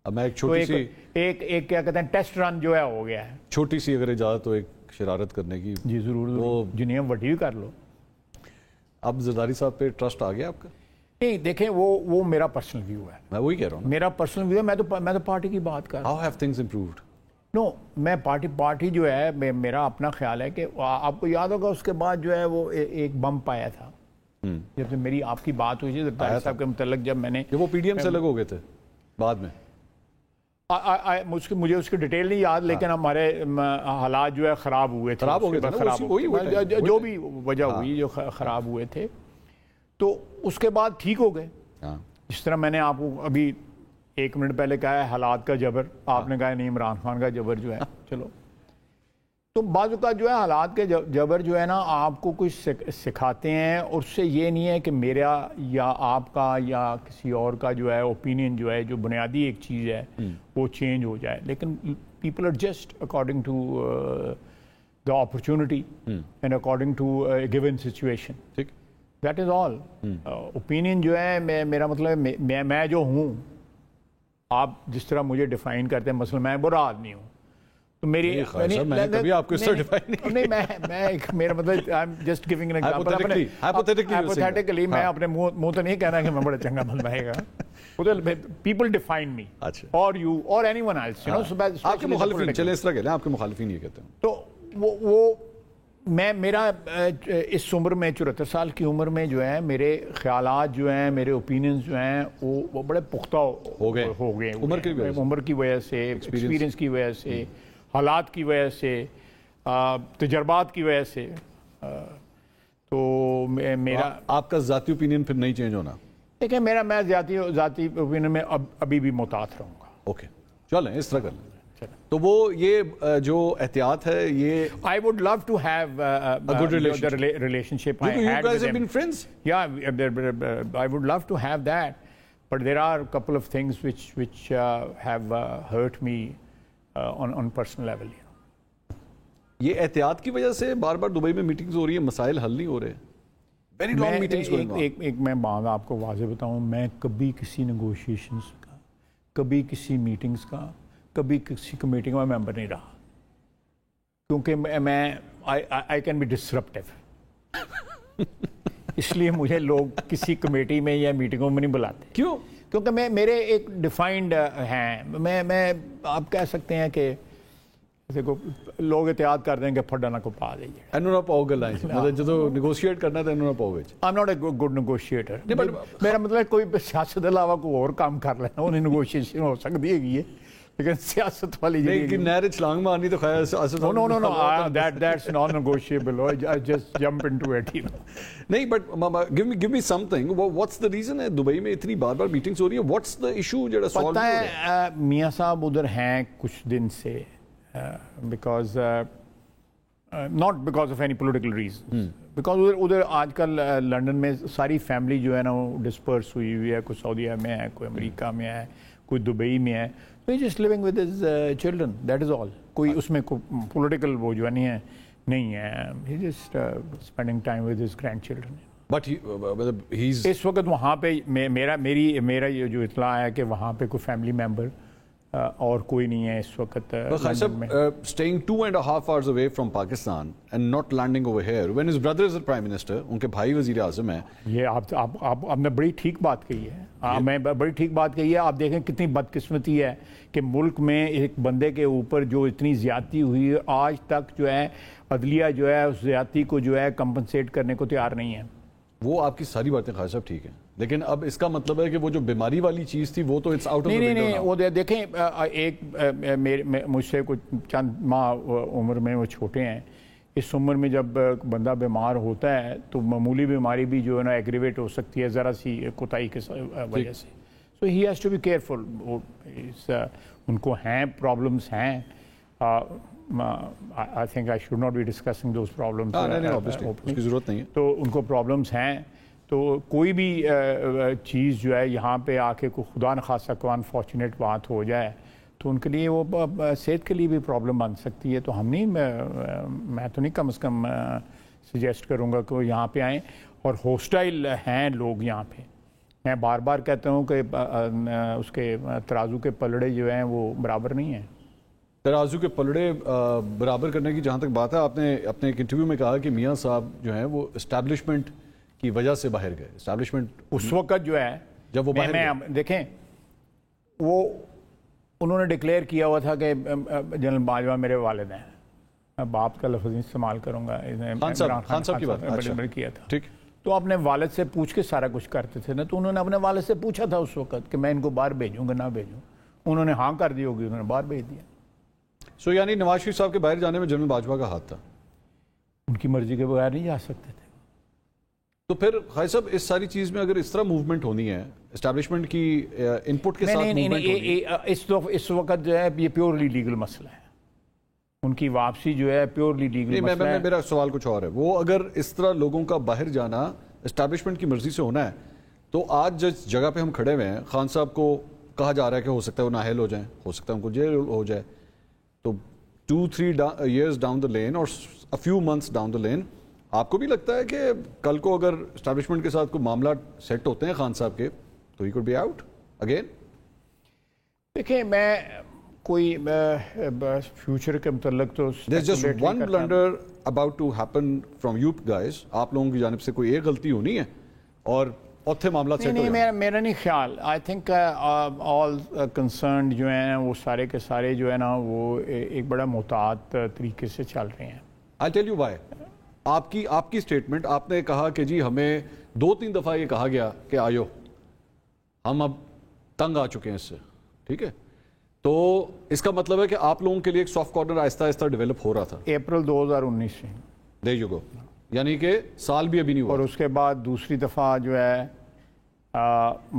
اب میں ایک چھوٹی سی ایک کیا کہتے ہیں ٹیسٹ رن جو ہے ہو گیا ہے, چھوٹی سی اگر اجازت ہو ایک شرارت کرنے کی. جی ضرور, وہ جنہیں وڈی بھی کر لو. اب زرداری صاحب پہ ٹرسٹ آ گیا آپ کا؟ نہیں دیکھیں وہ میرا پرسنل ویو ہے. میں وہی کہہ رہا ہوں, میرا پرسنل ویو ہے. میں تو پارٹی کی بات کر رہا ہوں. How have things improved? نو میں پارٹی جو ہے, میرا اپنا خیال ہے کہ آپ کو یاد ہوگا اس کے بعد جو ہے وہ ایک بمپ آیا تھا جب سے میری آپ کی بات ہوئی تھی زرداری صاحب کے متعلق. جب میں نے وہ پی ڈی ایم سے الگ ہو گئے تھے بعد میں, مجھے اس کی ڈیٹیل نہیں یاد, لیکن ہمارے حالات جو ہے خراب ہوئے تھے, جو بھی وجہ ہوئی جو خراب ہوئے تھے, تو اس کے بعد ٹھیک ہو گئے. جس طرح میں نے آپ کو ابھی 1 منٹ پہلے کہا ہے حالات کا جبر, آپ نے کہا نہیں عمران خان کا جبر جو ہے. چلو تو بعض اوقات جو ہے حالات کے جبر جو ہے نا آپ کو کچھ سکھاتے ہیں, اور اس سے یہ نہیں ہے کہ میرا یا آپ کا یا کسی اور کا جو ہے اوپینین جو ہے جو بنیادی ایک چیز ہے وہ چینج ہو جائے, لیکن people adjust according to the opportunity and according to a given situation. ٹھیک, دیٹ از آل. اوپینین جو ہے میرا مطلب میں جو ہوں, آپ جس طرح مجھے ڈیفائن کرتے ہیں, مثلا میں برا آدمی ہوں تو میری میرا مطلب just giving an example, hypothetically میں اپنے منہ تو نہیں کہنا کہ میں بڑا چنگا بندہ ہے گا. people define me اچھا or you or anyone else, you know. So آپ کے مخالفین چلے اس طرح کہہ لیں آپ کے مخالفین یہ کہتے ہیں تو وہ میں میرا اس عمر میں 74 سال کی عمر میں جو ہے میرے خیالات جو ہیں میرے اوپینینز جو ہیں وہ بڑے پختہ ہو گئے عمر کی وجہ سے ایکسپیرینس کی وجہ سے حالات کی وجہ سے تجربات کی وجہ سے تو میرا آپ کا ذاتی اوپینین پھر نہیں چینج ہونا دیکھیں میں ذاتی اوپینین میں ابھی بھی محتاط رہوں گا اوکے چلیں اس طرح کر لیں تو وہ یہ جو احتیاط ہے یہ I would love to have a good relationship I you had guys with have him. been friends? Yeah, I would love to have that, but there are a couple of things which have hurt me on personal level. یہ احتیاط کی وجہ سے بار بار دبئی میں میٹنگز ہو رہی ہیں مسائل حل نہیں ہو رہے very long meetings going on. ایک میں بات آپ کو واضح بتاؤں میں کبھی کسی نیگوشیشنز کا کبھی کسی میٹنگز کا کبھی کسی کمیٹی کا میں ممبر نہیں رہا کیونکہ میں آئی کین بی ڈسرپٹیو اس لیے مجھے لوگ کسی کمیٹی میں یا میٹنگوں میں نہیں بلاتے کیوں کیونکہ میرے ایک ڈیفائنڈ ہیں میں آپ کہہ سکتے ہیں کہ دیکھو لوگ احتیاط کر دیں گے پھڈنا کو پا دیں گے انہوں نے پاؤ گل آئی مطلب جدو نیگوشیٹ کرنا تھا انہوں نے پاؤ which I am not a good negotiator میرا مطلب کوئی سیاست علاوہ کوئی اور کام کر لینا انہیں نیگوشیشن ہو سکتی ہے لیکن سیاست والی نہیں نہر چھلانگ مارنی تو خیر no that's non negotiable I just jump into it نہیں but give me something what's the reason ہے دبئی میں اتنی بار بار میٹنگز ہو رہی ہیں what's the issue جڑا سالو پتہ ہے میاں صاحب ادھر ہیں کچھ دن سے because not because of any political reasons because ادھر آج کل لنڈن میں ساری فیملی جو ہے نا وہ ڈسپرس ہوئی ہے کوئی سعودیہ میں ہے کوئی امریکہ میں ہے کوئی دبئی میں ہے so he's just living with his children that is all کوئی اس میں پولیٹیکل وہ جو نہیں ہے he's just spending time with his grandchildren but he's اس وقت وہاں پہ میرا یہ جو اطلاع ہے کہ وہاں پہ کوئی فیملی ممبر اور کوئی نہیں ہے اس وقت staying 2.5 hours away from Pakistan and not landing over here when his brother is the prime minister ان کے بھائی وزیر اعظم ہیں یہ آپ نے بڑی ٹھیک بات کہی ہے میں بڑی ٹھیک بات کہی ہے آپ دیکھیں کتنی بدقسمتی ہے کہ ملک میں ایک بندے کے اوپر جو اتنی زیادتی ہوئی ہے آج تک جو ہے عدلیہ جو ہے اس زیادتی کو جو ہے کمپنسیٹ کرنے کو تیار نہیں ہے وہ آپ کی ساری باتیں خواجہ صاحب ٹھیک ہیں لیکن اب اس کا مطلب ہے کہ وہ جو بیماری والی چیز تھی وہ تو it's out of the window نہیں وہ دیکھیں ایک مجھ سے کچھ چند ماہ عمر میں وہ چھوٹے ہیں اس عمر میں جب بندہ بیمار ہوتا ہے تو معمولی بیماری بھی جو ہے نا ایگریویٹ ہو سکتی ہے ذرا سی کوتاہی کی وجہ سے so he has to be careful ان کو ہیں پرابلمس ہیں I think I should not be discussing those problems اس کی ضرورت نہیں ہے تو ان کو پرابلمس ہیں تو کوئی بھی چیز جو ہے یہاں پہ آ کے کوئی خدا نخواستہ کو انفارچونیٹ بات ہو جائے تو ان کے لیے وہ صحت کے لیے بھی پرابلم بن سکتی ہے تو ہم نہیں میں تو نہیں کم از کم سجیسٹ کروں گا کہ وہ یہاں پہ آئیں اور ہوسٹائل ہیں لوگ یہاں پہ میں بار بار کہتا ہوں کہ اس کے ترازو کے پلڑے جو ہیں وہ برابر نہیں ہیں ترازو کے پلڑے برابر کرنے کی جہاں تک بات ہے آپ نے اپنے ایک انٹرویو میں کہا کہ میاں صاحب جو ہیں وہ اسٹیبلشمنٹ کی وجہ سے باہر گئے اسٹیبلشمنٹ اس وقت جو ہے جب وہ باہر دیکھیں وہ انہوں نے ڈکلیئر کیا ہوا تھا کہ جنرل باجوہ میرے والد ہیں میں باپ کا لفظ استعمال کروں گا خان صاحب کی بات کیا تھا ٹھیک تو اپنے والد سے پوچھ کے سارا کچھ کرتے تھے نا تو انہوں نے اپنے والد سے پوچھا تھا اس وقت کہ میں ان کو باہر بھیجوں گا نہ بھیجوں انہوں نے ہاں کر دی ہوگی انہوں نے باہر بھیج دیا سو یعنی نواز شریف صاحب کے باہر جانے میں جنرل باجوہ کا ہاتھ تھا ان کی مرضی کے بغیر نہیں جا سکتے تھے تو پھر خواجہ صاحب اس ساری چیز میں اگر اس طرح موومنٹ ہونی ہے اسٹیبلشمنٹ کی ان پٹ کے ساتھ موومنٹ ہونی اس وقت جو ہے یہ پیورلی لیگل مسئلہ ہے ان کی واپسی جو ہے پیورلی لیگل مسئلہ ہے میرا سوال کچھ اور ہے وہ اگر اس طرح لوگوں کا باہر جانا اسٹیبلشمنٹ کی مرضی سے ہونا ہے تو آج جس جگہ پہ ہم کھڑے ہوئے ہیں خان صاحب کو کہا جا رہا ہے کہ ہو سکتا ہے وہ نااہل ہو جائیں ہو سکتا ہے ان کو جیل ہو جائے تو 2-3 years down the lane اور a few months down the lane آپ کو بھی لگتا ہے کہ کل کو اگر اسٹیبلشمنٹ کے ساتھ کوئی معاملات سیٹ ہوتے ہیں خان صاحب کے تو he could be out again؟ دیکھیں میں کوئی فیوچر کے متعلق تو there's just one blunder about to happen from you guys آپ لوگوں کی جانب سے کوئی ایک غلطی ہونی ہے اور اوتھے معاملات سیٹ ہو نہیں جائیں؟ میرا نہیں خیال. آئی تھنک آل کنسرنڈ جو ہیں وہ سارے کے سارے جو ہے نا وہ ایک بڑا محتاط طریقے سے چل رہے ہیں. I'll tell you why. آپ کی سٹیٹمنٹ، آپ نے کہا کہ جی ہمیں 2-3 دفعہ یہ کہا گیا کہ آیو ہم اب تنگ آ چکے ہیں اس سے، ٹھیک ہے، تو اس کا مطلب ہے کہ آپ لوگوں کے لیے ایک سافٹ کارنر آہستہ آہستہ ڈیولپ ہو رہا تھا. اپریل 2019 سے. There you go. یعنی کہ سال بھی ابھی نہیں ہوا. اور اس کے بعد دوسری دفعہ جو ہے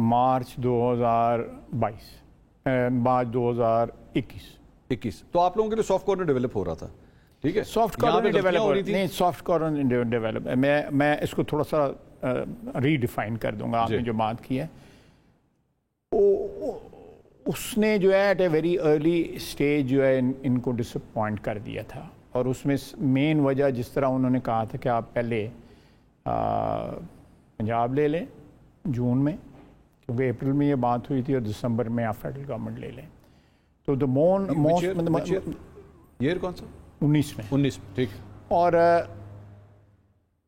مارچ 2022 مارچ 2021. تو آپ لوگوں کے لیے سافٹ کارنر ڈیولپ ہو رہا تھا، ٹھیک ہے. سافٹ کارنر ڈیولپ نہیں، سافٹ کارنر ڈیولپ. میں اس کو تھوڑا سا ری ڈیفائن کر دوں گا. آپ نے جو بات کی ہے اس نے جو ہے at a very early stage جو ہے ان کو ڈس اپوائنٹ کر دیا تھا. اور اس میں مین وجہ جس طرح انہوں نے کہا تھا کہ آپ پہلے پنجاب لے لیں جون میں، کیونکہ اپریل میں یہ بات ہوئی تھی، اور دسمبر میں آپ فیڈرل گورنمنٹ لے لیں. تو دا موسٹ ایئر کون سا؟ 19 میں. 19 میں، ٹھیک. اور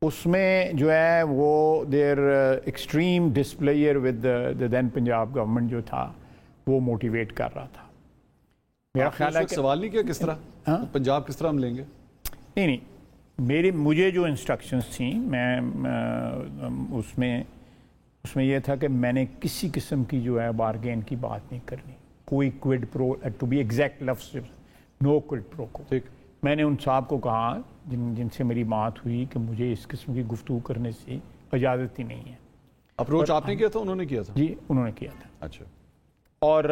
اس میں جو ہے وہ there extreme displeasure with the then Punjab government جو تھا وہ موٹیویٹ کر رہا تھا. میرا خیال ہے کہ سوال نہیں کیا کس طرح پنجاب کس طرح ہم لیں گے. نہیں مجھے جو انسٹرکشنز تھیں میں اس میں یہ تھا کہ میں نے کسی قسم کی جو ہے بارگین کی بات نہیں کرنی. کوئی کوئڈ پرو ٹو بی ایگزیکٹ لفظ نو کوئڈ پرو کو. ٹھیک. میں نے ان صاحب کو کہا جن سے میری بات ہوئی کہ مجھے اس قسم کی گفتگو کرنے سے اجازت ہی نہیں ہے. اپروچ آپ نے کیا تھا انہوں نے کیا تھا؟ جی انہوں نے کیا تھا. اچھا. اور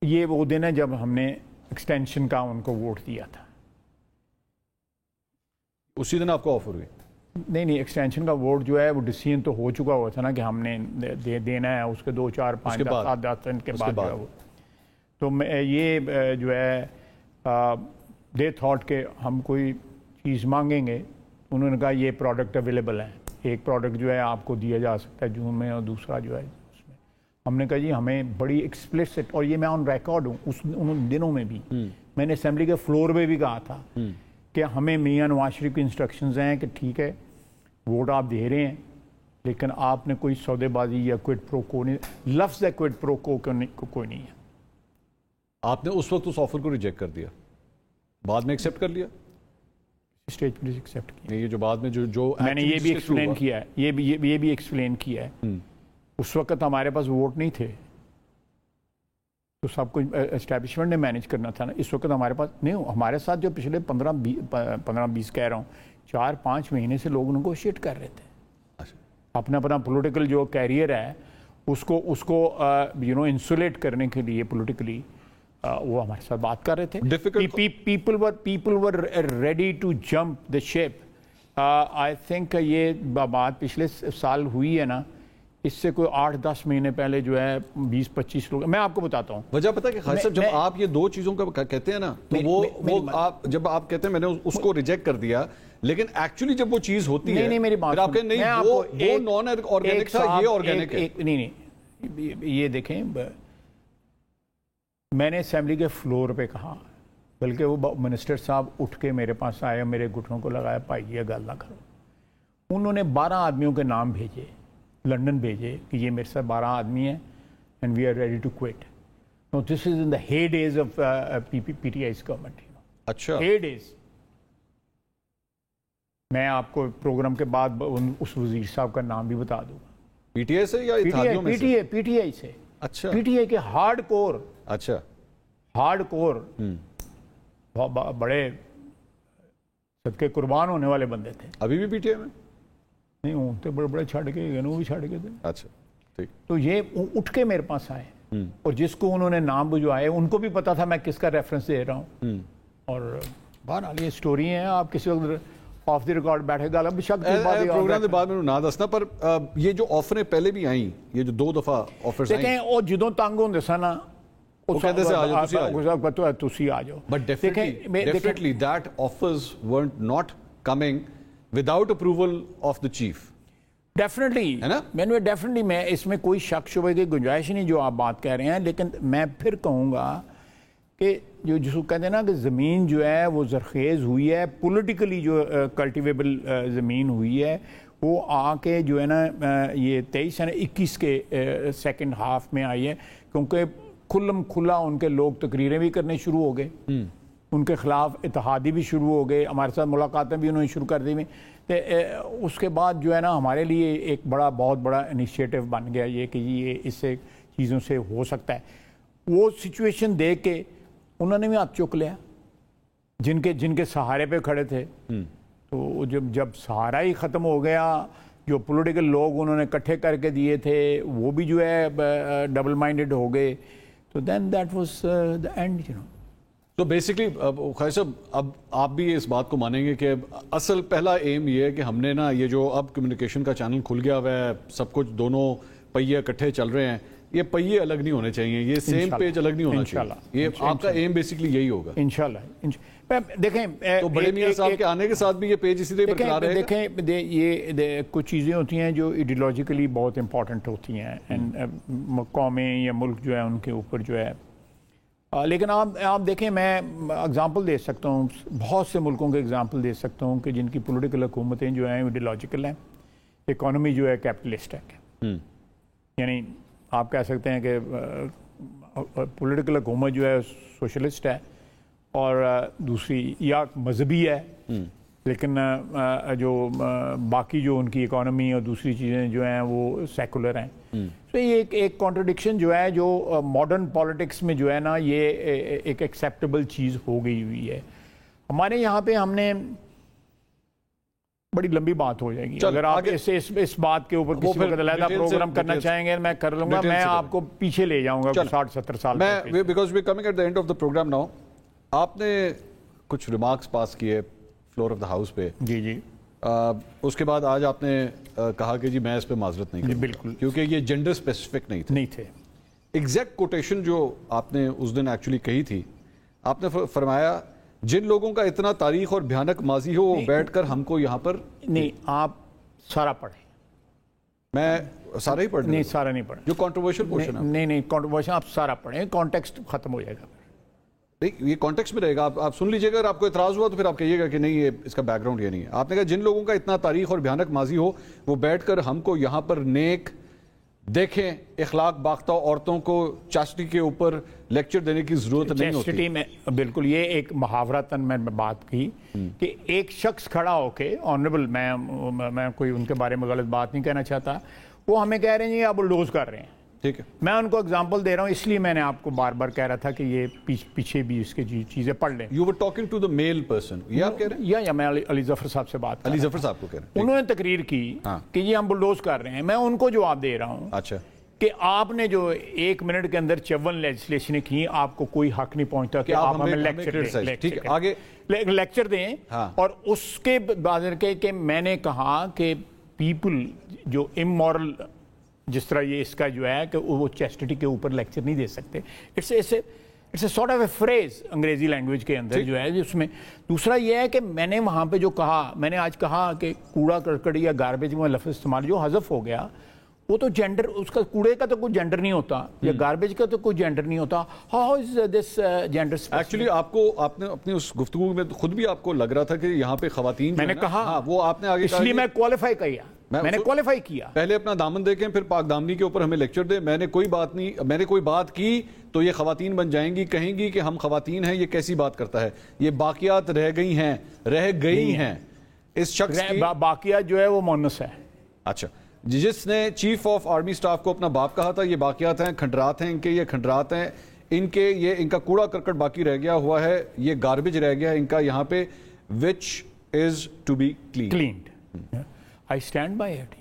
یہ وہ دن ہے جب ہم نے ایکسٹینشن کا ان کو ووٹ دیا تھا. اسی دن آپ کو آفر ہوئی؟ نہیں ایکسٹینشن کا ووٹ جو ہے وہ ڈیسیژن تو ہو چکا ہوا تھا نا کہ ہم نے دینا ہے. اس کے 2 4 5 7 10 دن کے بعد جو ہے وہ تو یہ جو ہے دے تھاٹ کہ ہم کوئی چیز مانگیں گے. انہوں نے کہا یہ پروڈکٹ اویلیبل ہے. ایک پروڈکٹ جو ہے آپ کو دیا جا سکتا ہے جون میں، اور دوسرا جو ہے اس میں. ہم نے کہا جی ہمیں بڑی ایکسپلسٹ، اور یہ میں آن ریکارڈ ہوں ان دنوں میں بھی میں نے اسمبلی کے فلور پہ بھی کہا تھا کہ ہمیں میاں نواز شریف کی انسٹرکشنز ہیں کہ ٹھیک ہے ووٹ آپ دے رہے ہیں لیکن آپ نے کوئی سودے بازی یا کوئڈ پرو کو نہیں، لفظ ہے کوئڈ پرو کو کوئی نہیں ہے. آپ نے اس وقت اس آفر کو ریجیکٹ کر دیا، بعد میں ایکسیپٹ کر لیا؟ اسٹیج پہ ایکسیپٹ کیا. یہ جو بعد میں جو میں نے یہ بھی ایکسپلین کیا ہے، یہ بھی ایکسپلین کیا ہے. اس وقت ہمارے پاس ووٹ نہیں تھے تو سب کچھ اسٹیبلشمنٹ نے مینیج کرنا تھا نا. اس وقت ہمارے پاس نہیں، ہمارے ساتھ جو پچھلے 15-20 کہہ رہا ہوں 4-5 مہینے سے لوگ ان کو شیٹ کر رہے تھے. اپنا پولیٹیکل جو کیریئر ہے اس کو انسولیٹ کرنے کے لیے پولیٹیکلی وہ ہمارے ساتھ بات کر رہے تھے. People were ready to jump the ship. I think یہ بات پچھلے سال ہوئی ہے نا، اس سے کوئی 8-10 مہینے پہلے جو ہے 20-25 لوگ. میں آپ کو بتاتا ہوں وجہ پتہ ہے کہ خالد صاحب جب آپ یہ 2 چیزوں کا کہتے ہیں نا تو وہ آپ جب آپ کہتے ہیں میں نے اس کو ریجیکٹ کر دیا، لیکن ایکچولی جب وہ چیز ہوتی ہے نہیں میری بات آپ کہتے نہیں وہ نان آرگینک تھا، یہ آرگینک ہے. نہیں یہ دیکھیں میں نے اسمبلی کے فلور پہ کہا، بلکہ وہ منسٹر صاحب اٹھ کے میرے پاس آئے، میرے گھٹنوں کو لگایا، بھائی یہ گل نہ کرو. انہوں نے 12 آدمیوں کے نام بھیجے، لنڈن بھیجے کہ یہ میرے ساتھ 12 آدمی ہیں and we are ready to quit. No this is in the heydays of P T I's government. اچھا ہی ڈیز. میں آپ کو پروگرام کے بعد اس وزیر صاحب کا نام بھی بتا دوں گا. پی ٹی آئی سے یا اتحادیوں میں سے؟ پی ٹی آئی سے. اچھا پی ٹی آئی کے ہارڈ کور. اچھا ہارڈ کور بڑے صدقے قربان ہونے والے بندے تھے. ابھی بھی پی ٹی آئی میں نہیں ہوں تو بڑے چھڑ کے گئے، وہ بھی چھڑ کے تھے. اچھا ٹھیک. تو یہ اٹھ کے میرے پاس آئے اور جس کو انہوں نے نام بجوائے ان کو بھی پتا تھا میں کس کا ریفرنس دے رہا ہوں. اور بہرحال یہ سٹوری ہیں، آپ کسی وقت آف دی ریکارڈ بیٹھے گا اب شک پروگرام کے بعد میں نہ دسنا. پر یہ جو آفریں پہلے بھی آئیں، یہ جو 2 دفعہ آفرز آئیں، دیکھیں وہ جدوں تنگ ہوندے سن نا وہ کہتے سے تسی آ جاؤ. But definitely that offers weren't not coming without approval of the chief. Definitely میں اس میں کوئی شک شبہ کی گنجائش نہیں جو آپ بات کہہ رہے ہیں. لیکن میں پھر کہوں گا کہ جس کو کہتے ہیں نا کہ زمین جو ہے وہ زرخیز ہوئی ہے، پولیٹیکلی جو کلٹیویبل زمین ہوئی ہے وہ آ کے جو ہے نا یہ 23 ہے 21 کے سیکنڈ ہاف میں آئی ہے، کیونکہ کھلم کھلا ان کے لوگ تقریریں بھی کرنے شروع ہو گئے، ان کے خلاف اتحادی بھی شروع ہو گئے، ہمارے ساتھ ملاقاتیں بھی انہوں نے شروع کر دی ہوئی. اس کے بعد جو ہے نا ہمارے لیے ایک بہت بڑا انیشیٹو بن گیا یہ کہ یہ اس سے چیزوں سے ہو سکتا ہے. وہ سچویشن دیکھ کے انہوں نے بھی ہاتھ چک لیا جن کے سہارے پہ کھڑے تھے. تو جب سہارا ہی ختم ہو گیا، جو پولیٹیکل لوگ انہوں نے اکٹھے کر کے دیے تھے وہ بھی جو ہے ڈبل مائنڈڈ ہو گئے. تو then that was the end, you know. تو بیسکلی خیر صاحب اب آپ بھی اس بات کو مانیں گے کہ اصل پہلا ایم یہ ہے کہ ہم نے نا یہ جو اب کمیونیکیشن کا چینل کھل گیا ہوا ہے، سب کچھ دونوں پہیے اکٹھے چل رہے ہیں، یہ پہیے الگ نہیں ہونے چاہیے، یہ سیم پیج الگ نہیں ہونا چاہیے. یہ آپ کا ایم بیسکلی یہی ہوگا انشاءاللہ. دیکھیں تو بڑے میاں صاحب کے آنے کے ساتھ بھی یہ پیج اسی طرح برقرار رہے گا. دیکھیں یہ کچھ چیزیں ہوتی ہیں جو ایڈیولوجیکلی بہت امپورٹنٹ ہوتی ہیں، قومیں یا ملک جو ہے ان کے اوپر جو ہے. لیکن آپ دیکھیں، میں اگزامپل دے سکتا ہوں، بہت سے ملکوں کے اگزامپل دے سکتا ہوں کہ جن کی پولیٹیکل حکومتیں جو ہیں ایڈیولوجیکل ہیں، اکانومی جو ہے کیپٹلسٹ ہے. یعنی آپ کہہ سکتے ہیں کہ پولیٹیکل حکومت جو ہے سوشلسٹ ہے، اور دوسری یا مذہبی ہے، لیکن جو باقی جو ان کی اکانومی اور دوسری چیزیں جو ہیں وہ سیکولر ہیں. تو یہ ایک کانٹرڈکشن جو ہے جو ماڈرن پالیٹکس میں جو ہے نا یہ ایک ایکسیپٹیبل چیز ہو گئی ہوئی ہے. ہمارے یہاں پہ ہم نے بڑی لمبی بات ہو جائے گی اگر آپ اس بات کے اوپر کسی وقت علیحدہ پروگرام کرنا چاہیں گے میں کر لوں گا. میں آپ کو پیچھے لے جاؤں گا 60-70 سال میں، because we coming at the end of the program now. آپ نے کچھ ریمارکس پاس کیے فلور آف دا ہاؤس پہ. جی. اس کے بعد آج آپ نے کہا کہ جی میں اس پہ معذرت نہیں کروں، بالکل، کیونکہ یہ جینڈر اسپیسیفک نہیں تھے. ایگزیکٹ کوٹیشن جو آپ نے اس دن ایکچولی کہی تھی، آپ نے فرمایا جن لوگوں کا اتنا تاریخ اور بھیانک ماضی ہو وہ بیٹھ کر ہم کو یہاں پر نہیں. آپ سارا پڑھیں. میں سارا ہی پڑھیں؟ نہیں، سارا نہیں پڑھیں. جو کنٹروورشل پورشن ہے نہیں کنٹروورشل آپ سارا پڑھیں، کانٹیکسٹ ختم ہو جائے گا. نہیں، یہ کانٹیکسٹ میں رہے گا. آپ سن لیجئے گا، اگر آپ کو اعتراض ہوا تو پھر آپ کہیے گا کہ نہیں یہ اس کا بیک گراؤنڈ یہ نہیں ہے. آپ نے کہا جن لوگوں کا اتنا تاریخ اور بھیانک ماضی ہو وہ بیٹھ کر ہم کو یہاں پر نیک دیکھیں اخلاق باختہ عورتوں کو چاسٹی کے اوپر لیکچر دینے کی ضرورت نہیں ہوتی. چاسٹی میں بالکل یہ ایک محاورتاً میں بات کی کہ ایک شخص کھڑا ہو کے آنریبل، میں کوئی ان کے بارے میں غلط بات نہیں کہنا چاہتا، وہ ہمیں کہہ رہے ہیں آپ بلڈوز کر رہے ہیں. ٹھیک ہے، میں ان کو اگزامپل دے رہا ہوں، اس لیے میں نے آپ کو بار بار کہہ رہا تھا کہ یہ پیچھے بھی اس کی چیزیں پڑھ لیں. You were talking to the male person, یہ آپ کہہ رہے ہیں؟ یا میں علی ظفر صاحب سے بات، علی ظفر صاحب کو کہہ رہے ہیں. انہوں نے تقریر کی کہ یہ ہم بلڈوز کر رہے ہیں. میں ان کو جواب دے رہا ہوں اچھا کہ آپ نے جو 1 منٹ کے اندر 54 لیجسلیشنیں کی، آپ کو کوئی حق نہیں پہنچتا کہ آپ ہمیں لیکچر دیں. اور اس کے بعد کہ میں نے کہا کہ پیپل جو امورل، جس طرح یہ اس کا جو ہے کہ وہ چیسٹٹی کے اوپر لیکچر نہیں دے سکتے. It's a sort of a phrase انگریزی لینگویج کے اندر جو ہے جس میں. دوسرا یہ ہے کہ میں نے وہاں پہ جو کہا، میں نے آج کہا کہ کوڑا کرکٹ یا گاربیج میں لفظ استعمال جو حذف ہو گیا، وہ تو جینڈر، اس کا کوڑے کا تو کوئی جینڈر نہیں ہوتا یا گاربیج کا تو کوئی جینڈر نہیں ہوتا. How is this gender? Actually آپ نے اپنی اس گفتگو میں خود بھی آپ کو لگ رہا تھا کہ یہاں پہ خواتین، میں نے کہا وہ آپ نے آگے، اس لیے میں کوالیفائی کیا، میں نے کوالیفائی کیا. پہلے اپنا دامن دیکھیں پھر پاک دامنی کے اوپر ہمیں لیکچر دیں. میں نے کوئی بات کی تو یہ خواتین بن جائیں گی، کہیں گی کہ ہم خواتین ہیں، یہ کیسی بات کرتا ہے. یہ باقیات رہ گئی ہیں اس شخص کی. باقیات جو ہے وہ مونس ہے. اچھا، جس نے چیف آف آرمی سٹاف کو اپنا باپ کہا تھا یہ باقیات ہیں، کھنڈرات ہیں ان کے، یہ کھنڈرات ہیں ان کا کوڑا کرکٹ باقی رہ گیا ہوا ہے، یہ گاربیج رہ گیا ان کا یہاں پہ، which is to be cleaned. I stand by it.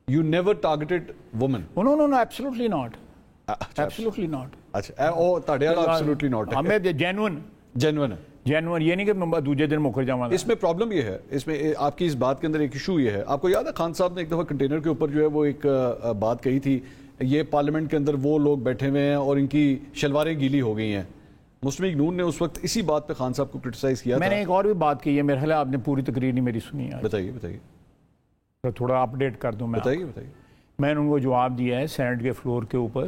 You never targeted women. Oh, no, absolutely not. Absolutely not. اچھا، او تاڑے والا absolutely not ہے. ہمیں genuine ہے. یہ نہیں کہ دوسرے دن مکر جاؤں گا. اس میں پرابلم یہ ہے، اس میں آپ کی اس بات کے اندر ایک ایشو یہ ہے. آپ کو یاد ہے خان صاحب نے ایک دفعہ کنٹینر کے اوپر جو ہے وہ ایک بات کہی تھی، یہ پارلیمنٹ کے اندر وہ لوگ بیٹھے ہوئے ہیں اور ان کی شلواریں گیلی ہو گئی ہیں. مسلم لیگ نون نے اس وقت اسی بات پہ خان صاحب کو کرٹیسائز کیا تھا. میں نے ایک اور بھی بات کی ہے، میرے خیال آپ نے پوری تقریر نہیں میری سنی ہے. بتائیے تھوڑا اپڈیٹ کر دوں میں. بتائیے. میں نے ان کو جواب دیا ہے سینٹ کے فلور کے اوپر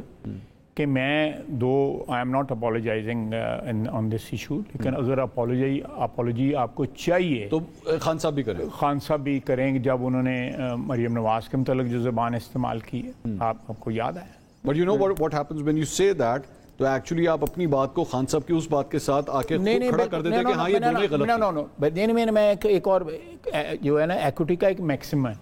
کہ میں I am not apologising on this issue, لیکن اگر اپولوجی آپ کو چاہیے تو خان صاحب بھی کریں، خان صاحب بھی کریں گے جب انہوں نے مریم نواز کے متعلق جو زبان استعمال کی ہے، آپ کو یاد ہے. But you know what happens when you say that تو ایکچولی آپ اپنی بات کو خان صاحب کی اس بات کے ساتھ آ کے کھڑا کر دیتے کہ ہاں یہ دونوں ہی غلط ہیں. میں ایک اور جو ہے نا ایکوٹی کا ایک میکسم ہے،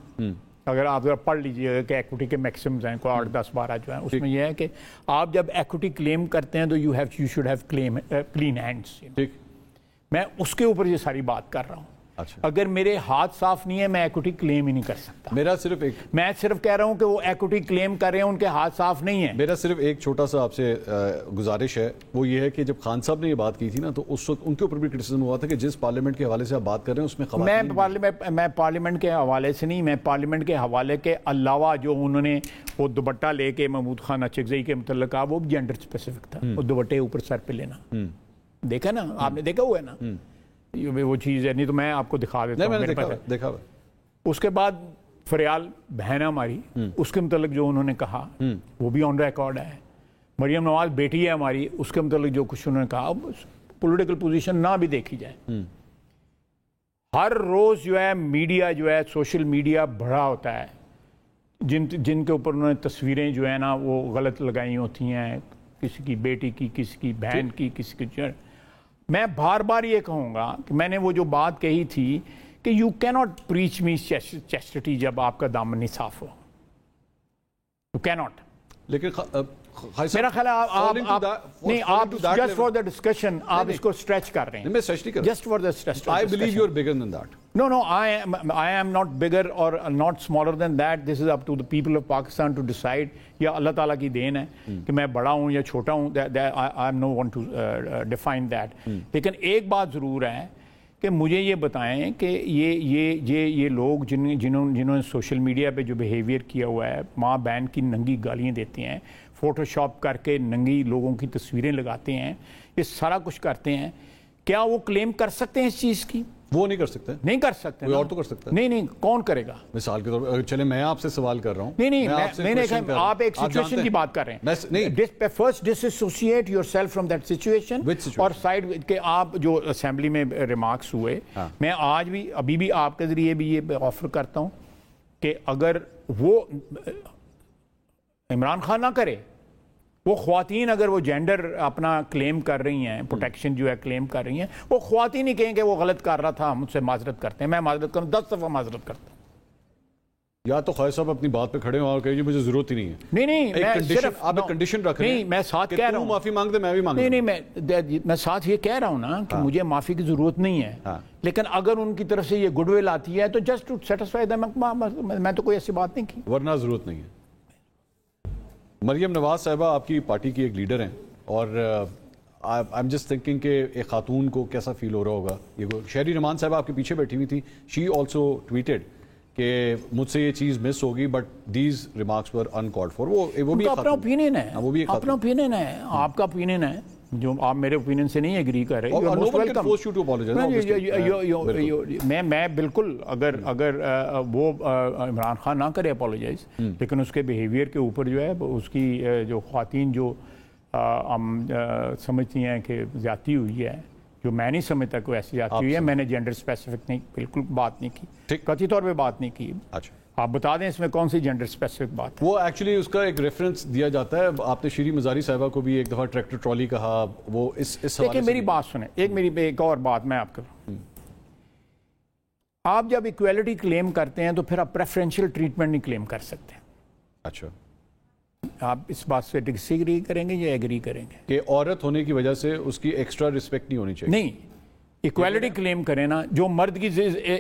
اگر آپ ذرا پڑھ لیجیے گا کہ ایکوٹی کے میکسمز ہیں کوئی 8 10 12 جو ہیں، اس میں یہ ہے کہ آپ جب ایکوٹی کلیم کرتے ہیں تو you should have clean hands. ٹھیک، میں اس کے اوپر یہ ساری بات کر رہا ہوں. اگر میرے ہاتھ صاف نہیں ہے میں ایکوٹی کلیم ہی نہیں کر سکتا. میں صرف کہہ رہا ہوں کہ وہ ایکوٹی کلیم کر رہے ہیں، ان کے ہاتھ صاف نہیں ہیں. میرا صرف ایک چھوٹا سا آپ سے گزارش ہے، وہ یہ ہے کہ جب خان صاحب نے یہ بات کی تھی نا تو اس وقت ان کے اوپر بھی کرٹیسزم ہوا تھا کہ جس پارلیمنٹ کے حوالے سے آپ بات کر رہے ہیں اس میں خواتین، میں پارلیمنٹ کے حوالے سے نہیں، میں پارلیمنٹ کے حوالے کے علاوہ جو انہوں نے وہ دوپٹہ لے کے محمود خان اچکزئی کے متعلق کہا وہ جینڈر اسپیسیفک تھا، وہ دوپٹے اوپر سر پہ لینا. دیکھا نا آپ نے، دیکھا ہوا ہے نا وہ چیز ہے، نہیں تو میں آپ کو دکھا دیتا ہوں. دیکھا. اس کے بعد فریال بہن ہماری، اس کے متعلق جو انہوں نے کہا وہ بھی آن ریکارڈ ہے. مریم نواز بیٹی ہے ہماری، اس کے متعلق جو کچھ انہوں نے کہا، پولیٹیکل پوزیشن نہ بھی دیکھی جائے، ہر روز جو ہے میڈیا جو ہے سوشل میڈیا بڑا ہوتا ہے، جن کے اوپر انہوں نے تصویریں جو ہے نا وہ غلط لگائی ہوتی ہیں، کسی کی بیٹی کی، کسی کی بہن کی، کسی کی. میں بار بار یہ کہوں گا کہ میں نے وہ جو بات کہی تھی کہ یو کی ناٹ پریچ می چیسٹی جب آپ کا دامن نہیں صاف ہو، یو کی ناٹ. لیکن میرا خیال ہے آپ جسٹ فار دا ڈسکشن آپ اس کو اسٹریچ کر رہے ہیں. میں اسٹریچ نہیں کر رہا، just for the I believe you are bigger than that. No, I am not bigger or not smaller than that. This is up to the people of Pakistan to decide. یا اللہ تعالیٰ کی دین ہے کہ میں بڑا ہوں یا چھوٹا ہوں. I am no one to define that. لیکن ایک بات ضرور ہے کہ مجھے یہ بتائیں کہ یہ لوگ جنہوں نے سوشل میڈیا پہ جو بیہیویئر کیا ہوا ہے، ماں بہن کی ننگی گالیاں دیتے ہیں، فوٹو شاپ کر کے ننگی لوگوں کی تصویریں لگاتے ہیں، یہ سارا کچھ کرتے ہیں، کیا وہ کلیم کر سکتے ہیں اس چیز کی؟ وہ نہیں کر سکتے. نہیں کر سکتے. کوئی اور تو کر سکتا ہے. نہیں کون کرے گا؟ مثال کے طور پر چلے میں آپ سے سوال کر رہا ہوں. نہیں آپ ایک سچویشن کی بات کر رہے ہیں. First disassociate yourself from that situation, اور سائڈ کہ آپ جو اسمبلی میں ریمارکس ہوئے، میں آج بھی ابھی بھی آپ کے ذریعے بھی یہ آفر کرتا ہوں کہ اگر وہ عمران خان نہ کرے، وہ خواتین اگر وہ جینڈر اپنا کلیم کر رہی ہیں، پروٹیکشن جو ہے کلیم کر رہی ہیں، وہ خواتین ہی کہیں کہ وہ غلط کر رہا تھا، مجھ سے معذرت کرتے ہیں. میں معذرت کروں 10 دفعہ معذرت کرتا ہوں. یا تو خواجہ صاحب اپنی بات پہ کھڑے ہوں اور کہیں مجھے ضرورت ہی نہیں ہے. نہیں آپ ایک کنڈیشن رکھ رہے ہیں. میں ساتھ کہہ رہا ہوں معافی مانگ دے، میں بھی مانگ. نہیں میں ساتھ یہ کہہ رہا ہوں نا کہ مجھے معافی کی ضرورت نہیں ہے، لیکن اگر ان کی طرف سے یہ گڈ ول آتی ہے تو جسٹ ٹو سیٹسفائی دیم، میں تو کوئی ایسی بات نہیں کی، ورنہ ضرورت نہیں ہے. مریم نواز صاحبہ آپ کی پارٹی کی ایک لیڈر ہیں، اور آئی ایم جسٹ تھنکنگ کہ ایک خاتون کو کیسا فیل ہو رہا ہوگا. یہ شہری رحمان صاحبہ آپ کے پیچھے بیٹھی ہوئی تھی، شی آلسو ٹویٹڈ کہ مجھ سے یہ چیز مس ہوگی، but these remarks were uncalled for. وہ بھی اپنا اوپینین ہے، اپنا اوپینین ہے، آپ کا اوپینین ہے جو آپ میرے اوپینین سے نہیں ایگری کر رہے. میں بالکل اگر وہ عمران خان نہ کرے اپولوجائز، لیکن اس کے بیہیویئر کے اوپر جو ہے اس کی جو خواتین جو ہم سمجھتی ہیں کہ زیادتی ہوئی ہے، جو میں نہیں سمجھتا کوئی ایسی زیادتی ہوئی ہے. میں نے جینڈر اسپیسیفک نہیں بالکل بات نہیں کی، قطعی طور پہ بات نہیں کی. اچھا آپ بتا دیں اس میں کون سی جینڈر اسپیسیفک بات ہے؟ وہ ایکچولی اس کا ایک ریفرنس دیا جاتا ہے. آپ نے شیری مزاری صاحبہ کو بھی ایک دفعہ ٹریکٹر ٹرالی کہا. وہ اس حوالے سے میری بات سنیں، ایک اور بات میں آپ کو، آپ جب ایکویلٹی کلیم کرتے ہیں تو پھر آپ پریفرینشیل ٹریٹمنٹ نہیں کلیم کر سکتے. اچھا، آپ اس بات سے ڈس ایگری کریں گے یا ایگری کریں گے کہ عورت ہونے کی وجہ سے اس کی ایکسٹرا رسپیکٹ نہیں ہونی چاہیے؟ نہیں، ایکویلٹی کلیم کریں نا، جو مرد کی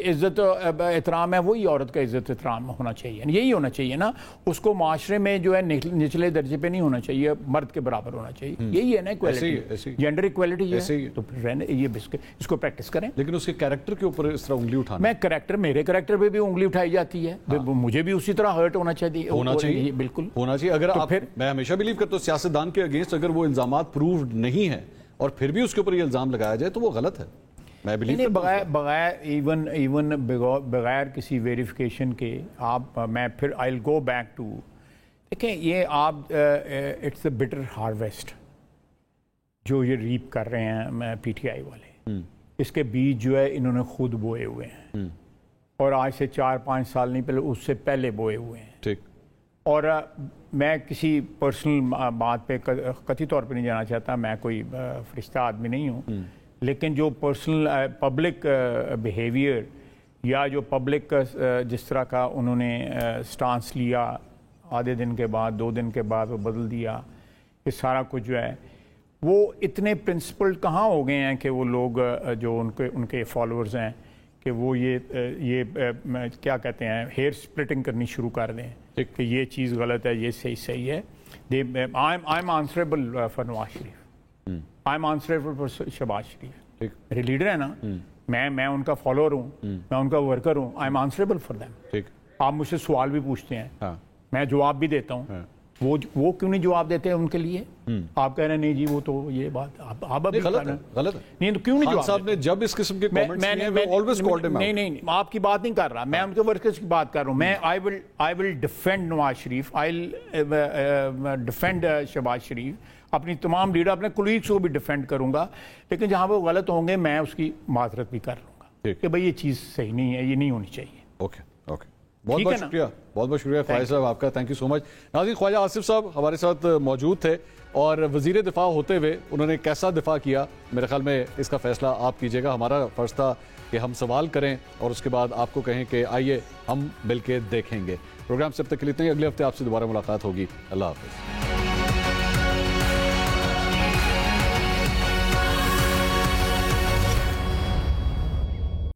عزت احترام ہے وہی عورت کا عزت احترام ہونا چاہیے. یہی ہونا چاہیے نا. اس کو معاشرے میں جو ہے نچلے درجے پہ نہیں ہونا چاہیے، مرد کے برابر ہونا چاہیے. یہی ہے نا ایکویلٹی، جینڈر ایکویلٹی ہے. تو پھر یہ اس کو پریکٹس کریں. لیکن اس کے کیریکٹر کے اوپر اس طرح انگلی اٹھانا، میرے کریکٹر پہ بھی انگلی اٹھائی جاتی ہے، مجھے بھی اسی طرح ہرٹ ہونا چاہیے. بالکل ہونا چاہیے. اگر میں ہمیشہ بلیو کرتا ہوں سیاستدان کے اگینسٹ اگر وہ الزامات پرووڈ نہیں ہیں اور پھر بھی اس کے اوپر یہ الزام لگایا جائے تو وہ غلط ہے. بغیر کسی ویریفیکیشن کے آپ، میں پھر آئی ول گو بیک ٹو دیکھیں یہ آپ اٹس اے بٹر ہارویسٹ جو یہ ریپ کر رہے ہیں پی ٹی آئی والے، اس کے بیج جو ہے انہوں نے خود بوئے ہوئے ہیں، اور آج سے 4-5 سال نہیں پہلے اس سے پہلے بوئے ہوئے ہیں. ٹھیک. اور میں کسی پرسنل بات پہ قطعی طور پہ نہیں جانا چاہتا، میں کوئی فرشتہ آدمی نہیں ہوں، لیکن جو پرسنل پبلک بیہیویئر یا جو پبلک جس طرح کا انہوں نے سٹانس لیا، آدھے دن کے بعد 2 دن کے بعد وہ بدل دیا، یہ سارا کچھ جو ہے وہ اتنے پرنسپلڈ کہاں ہو گئے ہیں کہ وہ لوگ جو ان کے فالوورز ہیں کہ وہ یہ کیا کہتے ہیں ہیئر سپلٹنگ کرنی شروع کر دیں کہ یہ چیز غلط ہے، یہ صحیح ہے. I am answerable for Nawaz Sharif, I am answerable for Shehbaz Sharif, میرے لیڈر ہیں نا، میں ان کا فالوور ہوں، میں ان کا ورکر ہوں، آئی ایم آنسریبل فار دیم. آپ مجھ سے سوال بھی پوچھتے ہیں، میں جواب بھی دیتا ہوں. وہ کیوں نہیں جواب دیتے ہیں ان کے لیے؟ آپ کہہ رہے ہیں نہیں جی وہ تو یہ بات آپ ابھی غلط ہے. نہیں تو کیوں نہیں جواب صاحب نے جب اس قسم کے کامنٹس کیے ہیں always called him out. نہیں آپ کی بات نہیں کر رہا، میں ان کے ورکرز کی بات کر رہا ہوں. میں آئی ول ڈیفینڈ نواز شریف، آئی ول ڈیفینڈ شہباز شریف، اپنی تمام لیڈر اپنے کولیگس کو بھی ڈیفینڈ کروں گا، لیکن جہاں وہ غلط ہوں گے میں اس کی معذرت بھی کر لوں گا کہ بھائی یہ چیز صحیح نہیں ہے، یہ نہیں ہونی چاہیے. اوکے بہت بہت شکریہ، بہت بہت شکریہ خواجہ صاحب آپ کا، تھینک یو سو مچ. ناظرین، خواجہ آصف صاحب ہمارے ساتھ موجود تھے اور وزیر دفاع ہوتے ہوئے انہوں نے کیسا دفاع کیا، میرے خیال میں اس کا فیصلہ آپ کیجیے گا. ہمارا فرض تھا کہ ہم سوال کریں اور اس کے بعد آپ کو کہیں کہ آئیے ہم مل کے دیکھیں گے. پروگرام سے اب تک کے لیے اتنا ہی، اگلے ہفتے آپ سے دوبارہ ملاقات ہوگی. اللہ حافظ.